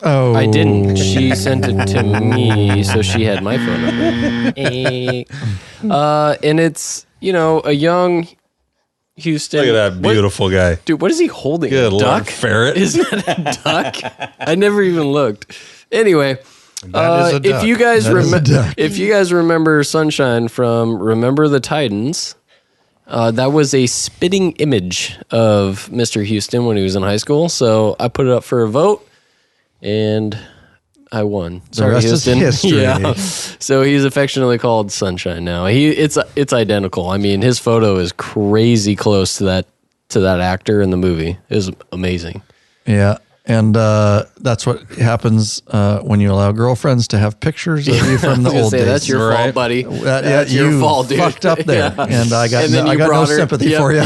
Oh, I didn't. She sent it to me, so she had my phone number. And it's, a young Houston. Look at that beautiful guy. Dude, what is he holding? Good a Lord, duck? ferret. Isn't that a duck? I never even looked. Anyway, That is a duck. if you guys remember Sunshine from Remember the Titans, that was a spitting image of Mr. Houston when he was in high school. So I put it up for a vote, and I won. The rest is history. Yeah. So he's affectionately called Sunshine now. It's identical. I mean, his photo is crazy close to that actor in the movie. It was amazing. Yeah. And that's what happens when you allow girlfriends to have pictures of you from the old days. That's your fault, buddy. That's your fault, dude. Fucked up there, Yeah. and I got And then no, you I got no brought her- sympathy Yep. for you.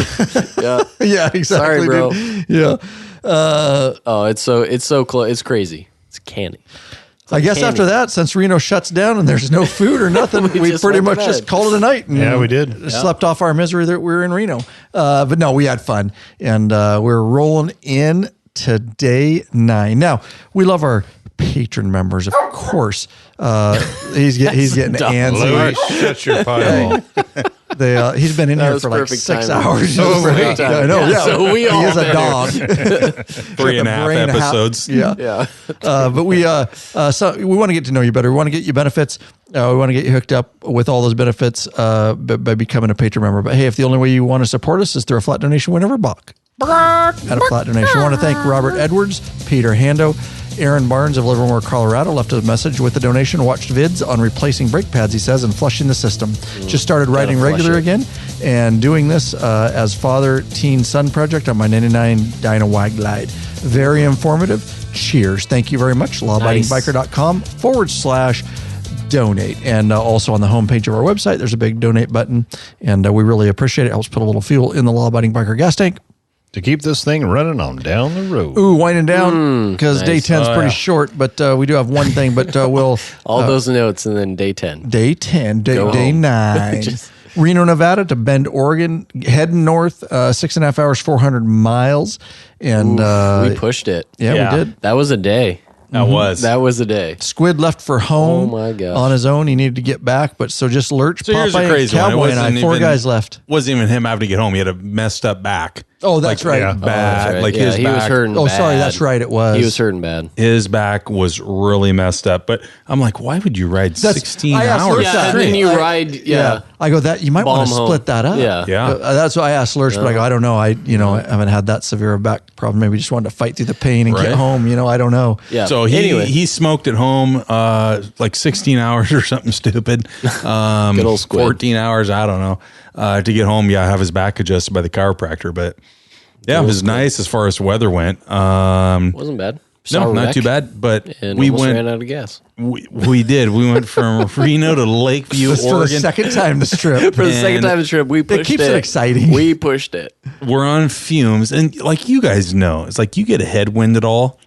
Yeah. Yeah, exactly. Sorry, bro. Dude. Yeah. Oh, it's so close. It's crazy. It's canny. I guess candy. after that, since Reno shuts down and there's no food or nothing, we just pretty went much to just bed. called it a night. And Yeah, we did. Slept off our misery that we were in Reno. But no, we had fun, and we're rolling in to day 9. Now, we love our patron members, of course. He's getting antsy. Louis, shut your pie hole. He's been in That here was for like perfect 6 timing. hours. Oh, perfect I timing. know. Yeah, Yeah, so we all he is a been dog. 3.5 brain half- episodes. Yeah. Yeah. But we want to get to know you better. We want to get you benefits. We want to get you hooked up with all those benefits by becoming a patron member. But hey, if the only way you want to support us is through a flat donation, we never balk at a flat donation. I want to thank Robert Edwards, Peter Hando, Aaron Barnes of Livermore, Colorado, left a message with the donation. Watched vids on replacing brake pads, he says, and flushing the system. Just started riding flush regular it. again and doing this as father, teen, son project on my 99 Dyna Wag Glide. Very informative. Cheers. Thank you very much. lawabidingbiker.com/donate. And also on the homepage of our website, there's a big donate button. And we really appreciate it. It helps put a little fuel in the Law Abiding Biker gas tank. to keep this thing running on down the road. Ooh, winding down because day nice. 10's pretty short, but we do have one thing, but we'll... All those notes and then day 10. Day 10, day home. 9. Reno, Nevada to Bend, Oregon, heading north, 6.5 hours, 400 miles. And we pushed it. yeah, we did. That was a day. That was a day. Squid left for home Oh, my gosh. on his own. He needed to get back, but so just Lurch, So here's a Popeye, and crazy one. It Cowboy, and I, wasn't 4 even- guys left. Wasn't even him having to get home. He had a messed up back. Oh, that's right. yeah. Bad. That's right. Like Yeah, his he back. was hurting Oh, bad. sorry, that's right, it was. He was hurting bad. His back was really messed up. But I'm like, why would you ride 16 I asked hours Lurch Yeah, that. and then you I- ride, yeah. I go, that you might want Bomb to home. split that up. Yeah. Yeah. That's why I asked Lurch, but I go, I don't know. I haven't had that severe a back problem. Maybe just wanted to fight through the pain and Right. get home. I don't know. Yeah. So he anyway, he smoked at home like 16 hours or something stupid. Good old Squid. 14 hours, I don't know. To get home, have his back adjusted by the chiropractor. But yeah, it was nice as far as weather went. wasn't bad. Saw No, a not wreck too bad. But And we almost went. ran out of gas. We did. We went from Reno to Lakeview, Just for the Oregon. second time this trip. For the second And time this trip, we pushed it. keeps it exciting. We pushed it. We're on fumes, and like you guys know, it's like you get a headwind at all,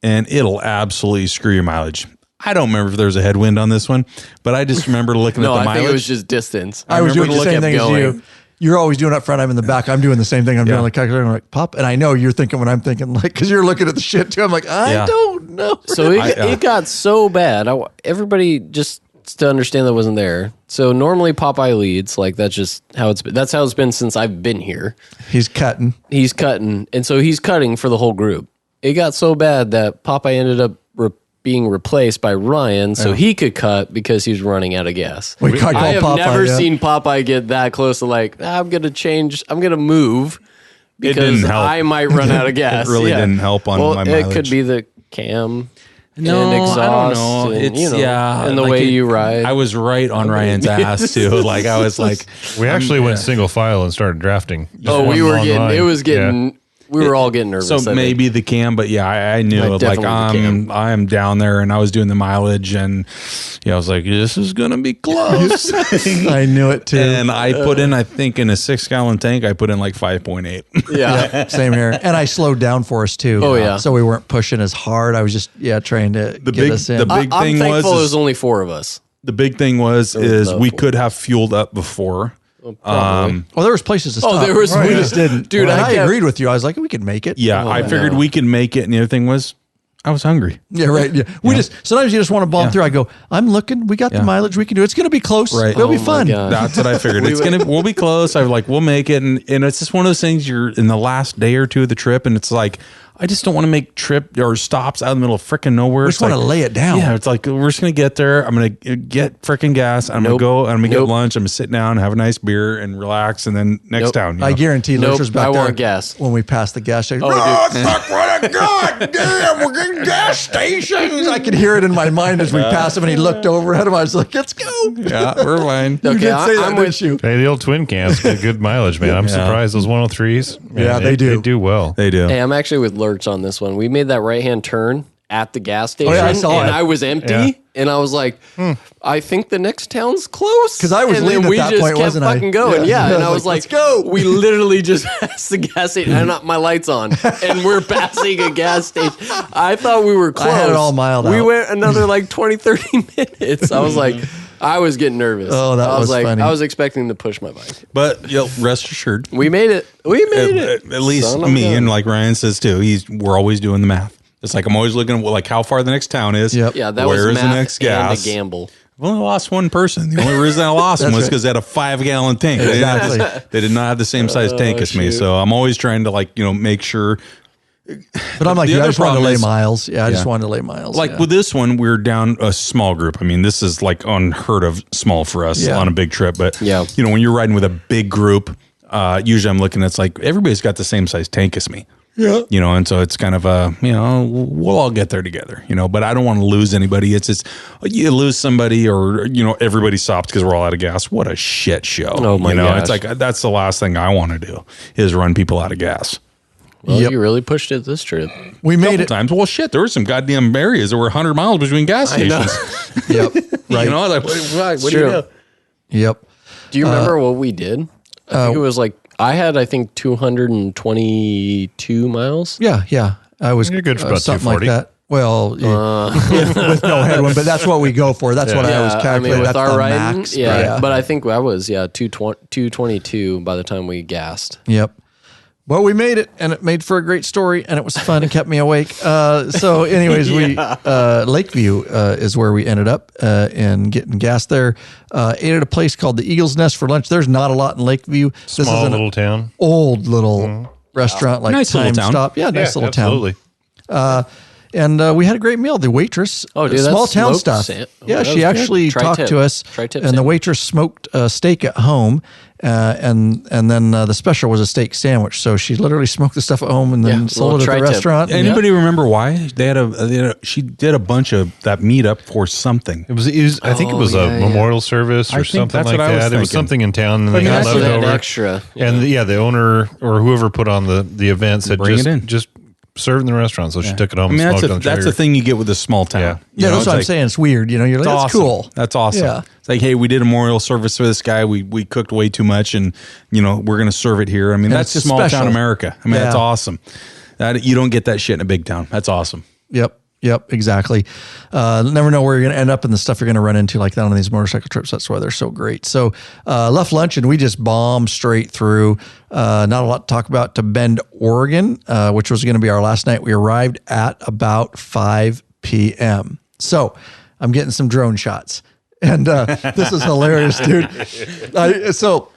and it'll absolutely screw your mileage. I don't remember if there was a headwind on this one, but I just remember looking No, at the I mileage. think it was just distance. I was doing remember the same kept thing as you. You're always doing up front. I'm in the back. I'm doing the same thing. I'm doing the calculator. I'm like, Pop. And I know you're thinking what I'm thinking, like, because you're looking at the shit too. I'm like, I Yeah. don't know. So it got so bad. Everybody just to understand that wasn't there. So normally Popeye leads. Like that's just how it's been. That's how it's been since I've been here. He's cutting. He's cutting, and so he's cutting for the whole group. It got so bad that Popeye ended up being replaced by Ryan, so he could cut because he was running out of gas. We can't call I have Popeye, never yeah. seen Popeye get that close to like, I'm gonna change. I'm gonna move because didn't help. I might run out of gas. It really didn't help on well, my it mileage. could be the cam. No, and exhaust I don't know. and, It's and the like way you ride. I was right on Ryan's ass too. Like I was like, We actually went single file and started drafting. oh, we One were long getting. line. It was getting. Yeah. We were all getting nervous. so I think. maybe the cam, but yeah, I knew like definitely the cam. I'm down there and I was doing the mileage and I was like, this is gonna be close. I knew it too. And I put in, I think in a 6-gallon tank, I put in like 5.8. Yeah. Same here. And I slowed down for us too. Oh, yeah. So we weren't pushing as hard. I was just trying to get us in. the big I'm thing thankful was it was only 4 of us. the big thing was is no we fool. could have fueled up before. Probably. Well, there was places to stop. there was- We just didn't. Dude, And I I kept- agreed with you. I was like, we could make it. Yeah, I figured we could make it. And the other thing was, I was hungry. Yeah, right. Yeah. We just sometimes you just want to bomb through. I go, I'm looking. We got the mileage. We can do it. It's going to be close. Right. It'll be Oh my fun. God. That's what I figured. We'll be close. I was like, we'll make it. And it's just one of those things you're in the last day or two of the trip. And it's like, I just don't want to make trip or stops out in the middle of freaking nowhere. We just It's want to like- lay it down. Yeah, it's like we're just gonna get there. I'm gonna get freaking gas. I'm gonna go. I'm gonna get Nope. lunch. I'm gonna sit down, have a nice beer, and relax. And then next Nope. town. you I know? guarantee Nope, Lurcher's back I there want gas. when we pass the gas station. Oh, Oh, dude. fuck, what a goddamn, we're getting gas stations. I could hear it in my mind as we passed him and he looked over at him. I was like, let's go. Yeah, we're fine. You Okay, did say that, I'm didn't with you? Hey, the old twin cans get good mileage, man. I'm surprised those 103s. Man, Yeah, they do. They do well. They do. Hey, I'm actually with Lurch on this one. We made that right-hand turn at the gas station, yeah, I saw and it. I was empty, Yeah. and I was like, I think the next town's close. 'Cause I was and leading then at we that just point, kept wasn't I? fucking going. Yeah. Yeah, and I I was was like, like, let's go. we literally just passed the gas station, and my lights on, and we're passing a gas station. I thought we were close. I had it all miled We out. went another like 20, 30 minutes. I was like, I was getting nervous. Oh, that I was like, funny. I was expecting to push my bike. But rest assured, We made it. We made it. at least Son of me a gun. and like Ryan says too. We're always doing the math. It's like I'm always looking at like how far the next town is. Yep. Yeah, that Where was is the math next and gas? a gamble. I've only lost one person. The only reason I lost him That's was right. because they had a 5-gallon tank. They didn't have- Exactly. They did not have the same size tank as me. shoot. So I'm always trying to like, make sure. But I'm like, The you, I other just wanted to problem lay is- miles. Yeah, I just Yeah. wanted to lay miles. Like yeah. with this one, we're down a small group. I mean, this is like unheard of small for us Yeah. on a big trip. But Yeah. when you're riding with a big group, usually I'm looking. It's like everybody's got the same size tank as me. Yeah. And so it's kind of we'll all get there together. But I don't want to lose anybody. It's just you lose somebody or everybody stops because we're all out of gas. What a shit show. Oh, my gosh. It's like that's the last thing I want to do is run people out of gas. Well, Yep. you really pushed it this trip. we made Couple it. times. Well, shit, there were some goddamn areas that were 100 miles between gas I know. stations. Yep. Right. Like what do you true. do? Yep. Do you remember what we did? I think it was like I had, I think, 222 miles. Yeah. I was You're good for about something like 240. that. Well, with no headwind, but that's what we go for. That's what I always calculate. with that's our the riding, max. but I think I was 222 by the time we gassed. Yep. Well, we made it, and it made for a great story, and it was fun and kept me awake. So, anyways, Lakeview is where we ended up and getting gas there. Ate at a place called the Eagle's Nest for lunch. There's not a lot in Lakeview. Small little town. Old little restaurant, like Nice little town. Stop. Yeah, nice little absolutely. town. And we had a great meal. The waitress, small town stuff. She actually talked to us, and the waitress smoked a steak at home, and then the special was a steak sandwich. So she literally smoked the stuff at home and then sold it at the restaurant. Anybody remember why she did a bunch of that meetup for something? It was I think it was a memorial service or something like that. It was something in town, and they had leftover extra. And the owner or whoever put on the event said just serve in the restaurant. So she took it home. And smoked on the that's the thing you get with a small town. Yeah, that's what I'm saying. It's weird. You're like, that's awesome. cool. That's awesome. Yeah. It's like, hey, we did a memorial service for this guy. We cooked way too much, and we're going to serve it here. I mean, that's just small special. town America. I mean, that's awesome. You don't get that shit in a big town. That's awesome. Yep, exactly. Never know where you're going to end up and the stuff you're going to run into like that on these motorcycle trips. That's why they're so great. So left lunch and we just bombed straight through. Not a lot to talk about to Bend, Oregon, which was going to be our last night. We arrived at about 5 p.m. So I'm getting some drone shots. And this is hilarious, dude. So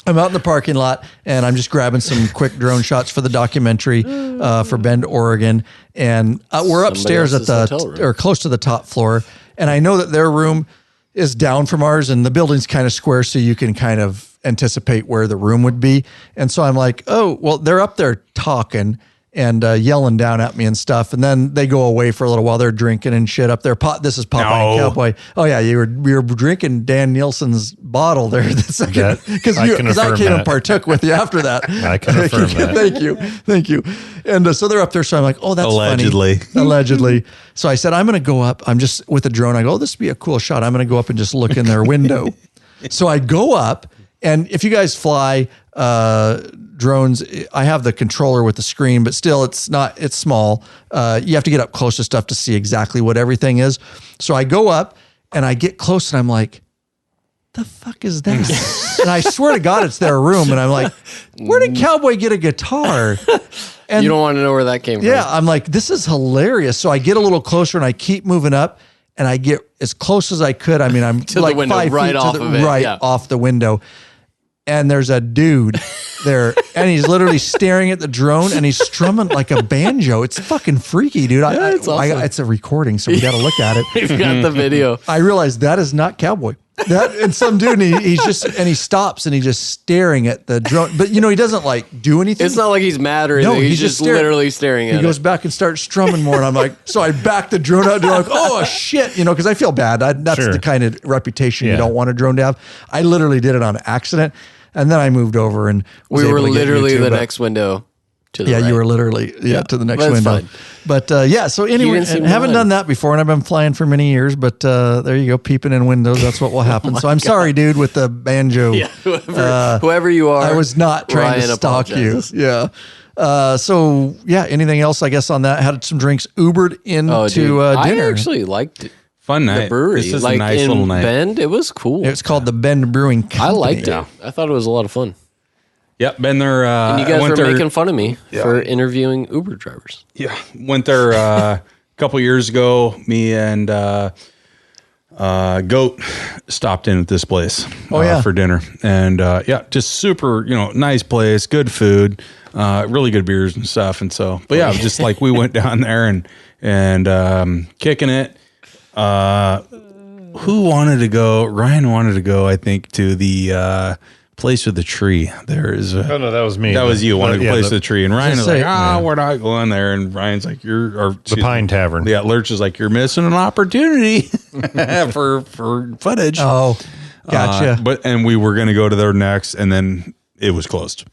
I'm out in the parking lot and I'm just grabbing some quick drone shots for the documentary for Bend, Oregon. And we're upstairs at or close to the top floor. And I know that their room is down from ours and the building's kind of square. So you can kind of anticipate where the room would be. And so I'm like, oh, well, they're up there talking and yelling down at me and stuff. And then they go away for a little while. They're drinking and shit up there. This is Popeye and Cowboy. Oh yeah, we were drinking Dan Nielsen's bottle there the second because I came and partook with you after that. I can affirm that. Thank you. And so they're up there. So I'm like, oh, that's allegedly. So I said, I'm going to go up. I'm just with a drone. I go, oh, this would be a cool shot. I'm going to go up and just look in their window. So I go up, and if you guys fly drones, I have the controller with the screen, but still it's small. You have to get up close to stuff to see exactly what everything is. So I go up and I get close and I'm like, the fuck is that? And I swear to God, it's their room. And I'm like, where did Cowboy get a guitar? And you don't want to know where that came from. Yeah. I'm like, this is hilarious. So I get a little closer and I keep moving up and I get as close as I could. I mean, I'm to like the window, 5 right feet off to the, of it. right off the window. And there's a dude there, and he's literally staring at the drone, and he's strumming like a banjo. It's fucking freaky, dude. It's awesome. It's a recording, so we got to look at it. We've got the video. I realized that is not Cowboy. And some dude, and he stops, and he's just staring at the drone. But he doesn't like do anything. It's not like he's mad or anything. No, he's just literally staring at it. He goes back and starts strumming more, and I'm like, so I back the drone out. They're like, oh shit, because I feel bad. That's the kind of reputation you don't want a drone to have. I literally did it on accident. And then I moved over and we were literally the next window to the right. You were literally to the next window. Fine. But so anyway, haven't done that before, and I've been flying for many years. But there you go, peeping in windows. That's what will happen. So I'm sorry, dude, with the banjo. Yeah, whoever you are, I was not trying to stalk you. Yeah. So anything else? I guess on that, had some drinks, Ubered into dinner. I actually liked it. Fun night. The brewery. This is a nice little night. Bend, it was cool. It's called the Bend Brewing Company. I liked it. I thought it was a lot of fun. Yep, been there. And you guys were making fun of me for interviewing Uber drivers. Yeah, went there a couple years ago. Me and Goat stopped in at this place for dinner. And just super, nice place, good food, really good beers and stuff. And so, but yeah, just like we went down there and kicking it. Who wanted to go? Ryan wanted to go, I think, to the place with the tree. There is oh no, that was me. That was you wanted to place with the tree. And Ryan was like, we're not going there. And Ryan's like, the Pine Tavern. Yeah, Lurch is like, you're missing an opportunity for footage. Oh, gotcha. And we were going to go to there next, and then it was closed.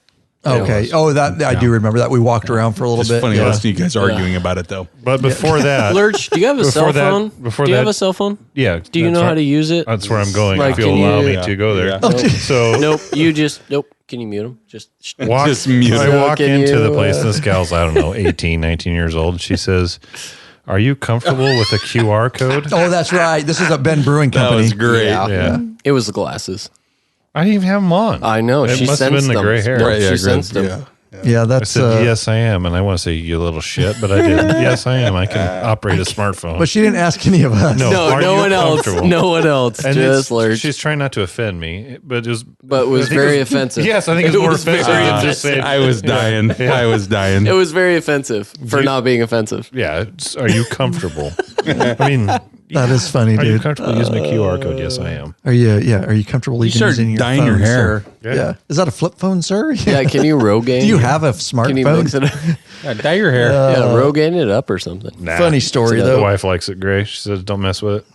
Okay. Oh, that I do remember that. We walked around for a little It's bit. funny Yeah. listening to you guys arguing about it, though. But before that, Lurch, do you have a cell that- phone? before do you that- have a cell phone? yeah. Do you know how to use it? That's where I'm going. Like, if you'll can allow you- me to go there. Yeah. So Nope. Nope. Can you mute him? Just walk, Just mute I it. walk Can into you, the place, and this gal's, I don't know, 18, 19 years old. She says, "Are you comfortable with a QR code?" Oh, that's right. This is a Ben Brewing That Company. was great. Yeah. It was the glasses. I didn't even have them on. I know. It She must have sensed been the them. gray hair. Nope, Right, yeah, she great. sensed them. Yeah. Yeah, I that's. said, yes, I am. And I want to say, you little shit, but I did. Yes, I am. I can operate a smartphone. But she didn't ask any of us. No. No, Are no you one else. comfortable? No one else. And Just it's- Lurch. she's trying not to offend me, but it But was I think very it was- offensive. Yes, I think it's It more was very offensive than just saying. I was dying. I was dying. It was very offensive for not being offensive. Yeah, are you comfortable? I mean, That is funny, are you dude. comfortable using a QR code? Yes, I am. Are you comfortable even start using your dyeing phone, your hair. sir? Yeah. Is that a flip phone, sir? Yeah, can you Rogaine? Do you have a Can you mix smartphone? it up? Yeah, dye your hair. Yeah, Rogaine it up or something. Nah. Funny story, The though. wife likes it gray. She says, "Don't mess with it."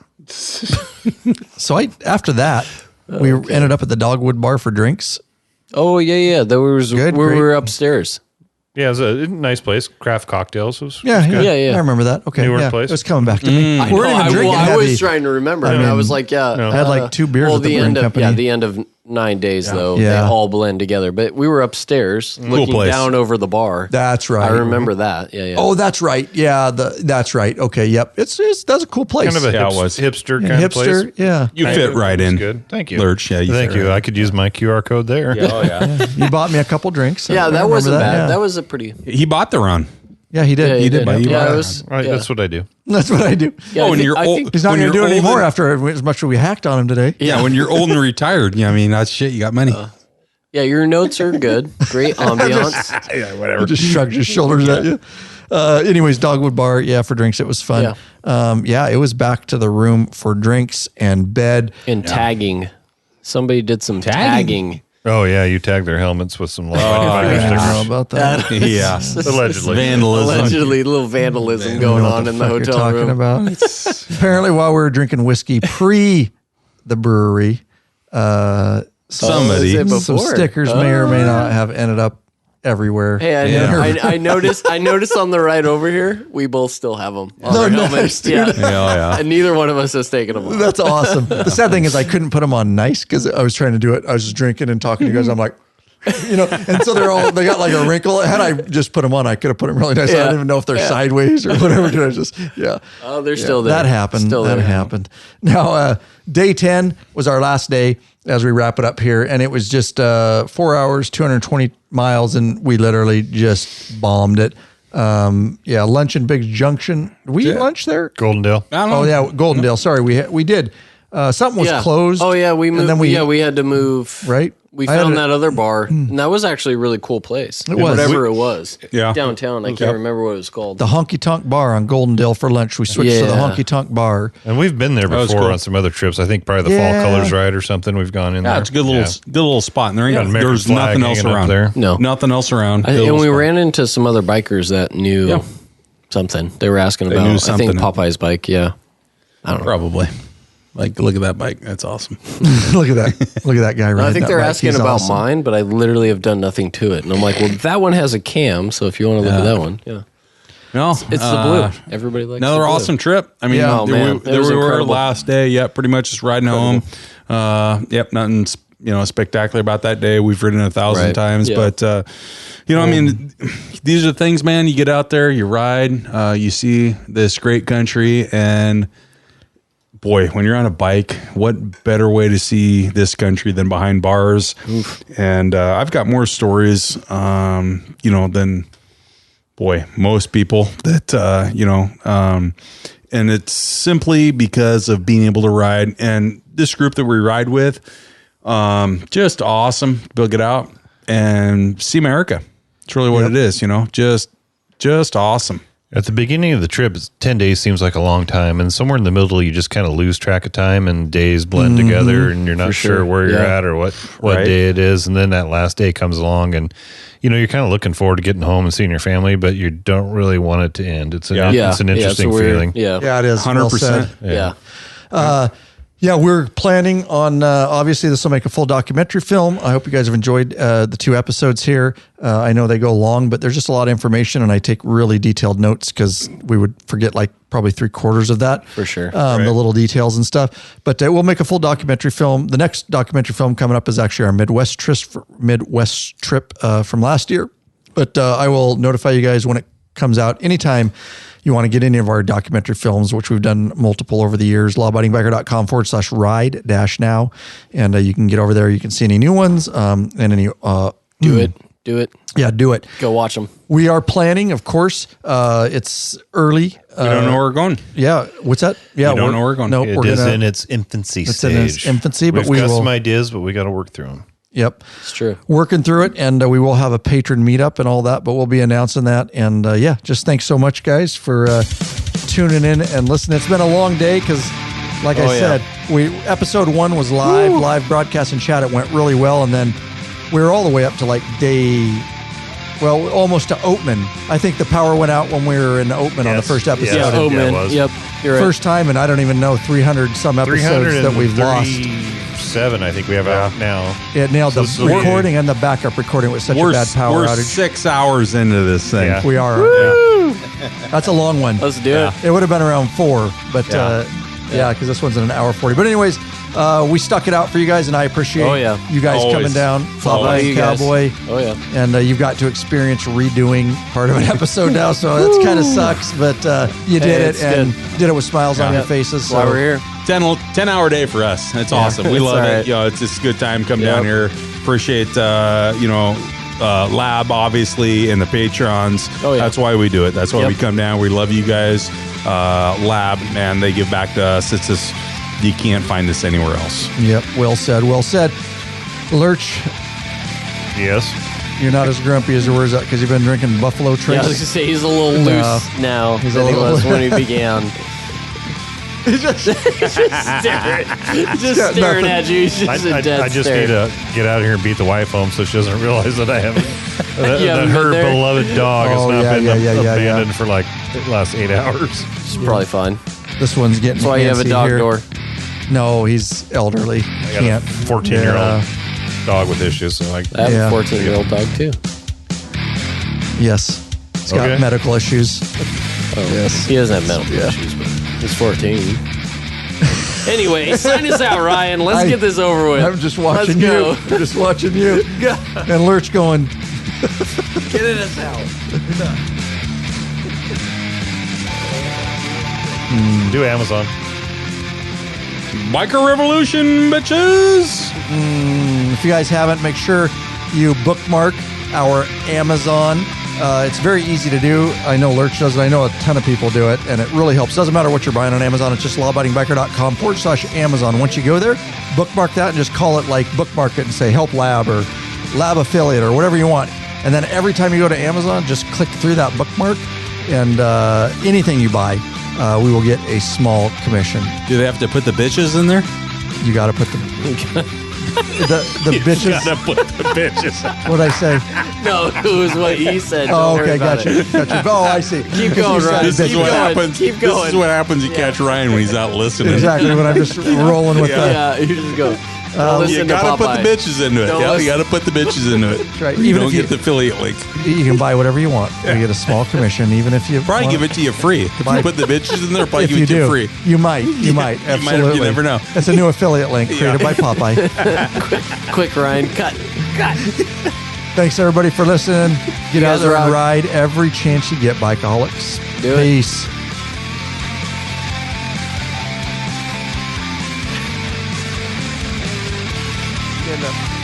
So after that, we ended up at the Dogwood Bar for drinks. Oh yeah. There was Good, we great. were upstairs. Yeah, it was a nice place. Craft cocktails. It was Yeah, good. Yeah. I remember that. Okay, Newer yeah. place. It was coming back to me. I We weren't know, even drinking I heavy. was trying to remember. and I was like, yeah. No. I had like 2 beers Well, at the the brewing end of company. the end of 9 days though. Yeah. They all blend together. But we were upstairs looking place. down over the bar. That's right. I remember that. Yeah. Oh, that's right. Yeah, that's right. Okay, yep. That's a cool place. Kind of a Yeah, it was. hipster kind of place. hipster. Yeah, You fit right That's in. good. Thank you. Lurch, yeah, you Thank fit you. right I could use my QR code there. Oh, yeah. you bought me a couple drinks. Yeah, I that remember wasn't bad. Yeah. That was a pretty. He bought the run. Yeah, he did. Yeah, he did. buy- buy- you Yeah, buy it was. Right, yeah. that's what I do. That's what I do. Yeah, Oh, I and think- you're I old. think- He's not When going to you're do it old anymore and- after as much as we hacked on him today. Yeah, when you're old and retired, yeah, I mean, that's shit. You got money. Yeah, your notes are good. Great ambiance. yeah, whatever. Just shrugged his shoulders at you. Anyways, Dogwood Bar, yeah, for drinks. It was fun. Yeah, it was back to the room for drinks and bed. And tagging. Somebody did some tagging. Oh, yeah. You tagged their helmets with some I biker don't know stickers. about that. Yeah. Allegedly. Vandalism. Allegedly, a little vandalism I don't going know what on in the fuck hotel you're room. talking about. Apparently, while we were drinking whiskey pre the brewery, Somebody. is it some before? stickers may or may not have ended up everywhere. Hey, I noticed. I noticed on the ride over here, we both still have them on our nice, helmets. dude. Yeah. Yeah. And neither one of us has taken them off. That's awesome. The sad thing is I couldn't put them on nice because I was trying to do it. I was just drinking and talking to you guys. I'm like, and so they got like a wrinkle. Had I just put them on, I could have put them really nice. I Yeah. don't even know if they're sideways or whatever. Did I just, Oh, they're still there. That happened. Still That there. happened. Now, day 10 was our last day as we wrap it up here. And it was just 4 hours, 220 miles. And we literally just bombed it. Lunch in Big Junction. Did we eat lunch there? Goldendale. I don't know. Oh, yeah. Goldendale. Sorry. We did. Something was closed. Oh yeah, we moved. And then we had to move. Right? We I had found a- that other bar, and that was actually a really cool place. It was. Whatever it was. Yeah. Downtown. I can't remember what it was called. The Honky Tonk Bar on Goldendale for lunch. We switched to the Yeah. Honky Tonk Bar. And we've been there was before cool. on some other trips. I think probably the Yeah. Fall Colors ride or something. We've gone in there. Yeah, it's a good little spot. And there ain't Got an American there's flag nothing else hanging up around there. No. Nothing else around. Good And little we spot. ran into some other bikers that knew Yeah. something. They were asking They about. knew I something. think Popeye's bike. Yeah. I don't know. Probably. Like, look at that bike. That's awesome. Look at that. Look at that guy right No, I think that they're bike. asking He's about awesome. mine, but I literally have done nothing to it. And I'm like, well, that one has a cam, so if you want to look at that one, yeah, No, it's the blue. Everybody likes Another the blue. awesome trip. I mean, Yeah. Oh, there, man. there It was we were incredible. last day. Yep, pretty much just riding home. Nothing spectacular about that day. We've ridden 1,000 Right. times, Yeah. but I mean, these are things, man. You get out there, you ride, you see this great country, and boy, when you're on a bike, what better way to see this country than behind bars? Oof. And I've got more stories, than most people that, and it's simply because of being able to ride. And this group that we ride with, just awesome to be able to get out and see America. It's really what it is, just awesome. At the beginning of the trip, 10 days seems like a long time. And somewhere in the middle, you just kind of lose track of time and days blend together and you're not sure where you're at or what Right. day it is. And then that last day comes along and, you're kind of looking forward to getting home and seeing your family, but you don't really want it to end. It's an interesting it's feeling. Yeah. Yeah, it is. 100%. Well said. Yeah. Yeah, we're planning on, obviously, this will make a full documentary film. I hope you guys have enjoyed the 2 episodes here. I know they go long, but there's just a lot of information, and I take really detailed notes because we would forget like probably 3/4 of that. For sure. The little details and stuff. But we'll make a full documentary film. The next documentary film coming up is actually our Midwest trip from last year. But I will notify you guys when it comes out anytime you want to get any of our documentary films, which we've done multiple over the years, lawabidingbiker.com/ride-now. And you can get over there. You can see any new ones and any. Do it. Yeah, do it. Go watch them. We are planning, of course. It's early. We don't know where we're going. Yeah. What's that? Yeah. We don't know where we're going. No, It we're is gonna, in its infancy it's stage. in its infancy, but We've we got will. some ideas, but we got to work through them. Yep. It's true. Working through it, and we will have a patron meetup and all that, but we'll be announcing that. And yeah, just thanks so much, guys, for tuning in and listening. It's been a long day because, like I said, episode 1 was live broadcast and chat. It went really well, and then we were all the way up to like almost to Oatman. I think the power went out when we were in Oatman on the first episode. Yeah, it man. was. Yep. You're right. First time, and I don't even know 300 some episodes that we've lost. 337, I think we have out now. It nailed the So recording and the backup recording with such a bad power we're outage. 6 hours into this thing. Yeah. We are. That's a long one. Let's do it. It would have been around 4, but because this one's in an hour 40. But anyways, we stuck it out for you guys, and I appreciate you guys Always. coming down. Always. Flying Cowboy. Oh, yeah. And you've got to experience redoing part of an episode now, so it kind of sucks, but you did it, it's and did it with smiles on your faces. That's why we're here. 10-hour day for us. It's awesome. We love all it. right. You know, it's just a good time. Come down here. Appreciate Lab, obviously, and the patrons. Oh, yeah. That's why we do it. That's why we come down. We love you guys. Lab, man, they give back to us. It's just, you can't find this anywhere else. Yep, well said, well said. Lurch, Yes. you're not as grumpy as you were because you've been drinking Buffalo Trace. Yeah, I was going to say, he's a little loose now He's than a he little- was when he began. Just Staring at you. He's just a dead I just stare. need to get out of here and beat the wife home so she doesn't realize that I haven't. that haven't her been there? beloved dog has Oh, not been abandoned yeah. for like the last 8 hours. It's probably fine. This one's getting That's why you have a antsy dog here. door. No, he's elderly. I got Can't. a 14-year-old dog with issues, so like I have Yeah. a 14-year-old dog, too. Yes. He's got Okay. medical issues. Oh, Yes. He doesn't have medical issues, but he's 14. Anyway, sign us out, Ryan. Let's get this over with. I'm just watching Let's you. go. I'm just watching you. And Lurch going, Get in his house. do Amazon. Biker Revolution, bitches. if you guys haven't, make sure you bookmark our Amazon. It's very easy to do. I know Lurch does it. I know a ton of people do it, and it really helps. Doesn't matter what you're buying on Amazon. It's just lawabidingbiker.com/Amazon. Once you go there, bookmark that and just call it like bookmark it and say help lab or lab affiliate or whatever you want. And then every time you go to Amazon, just click through that bookmark, and anything you buy, we will get a small commission. Do they have to put the bitches in there? You got to put the bitches. Gotta put the bitches. What'd I say? No, it was what he said. Oh, Don't worry okay, about gotcha. it. Gotcha. Oh, I see. Keep 'Cause you going, said Ryan. This is Keep what going. happens. Keep This going. is what happens. You catch Ryan when he's out listening. Exactly, when I'm just rolling with Yeah, you just go. Don't listen You to gotta put Popeye. the bitches into it. Don't Yeah, you listen. gotta put the bitches into it. right. You Even don't if you- get the affiliate link. You can buy whatever you want. You get a small commission, even if you Probably want- give it to you free. If Buy- you put the bitches in there, probably If give you it to you do, free. you might. You might. You might, Absolutely. you never know. It's a new affiliate link created by Popeye. Quick, Ryan. Cut. Thanks everybody for listening. Get out guys there and rock. ride every chance you get, Bikeaholics. Do it. Peace. Stand up.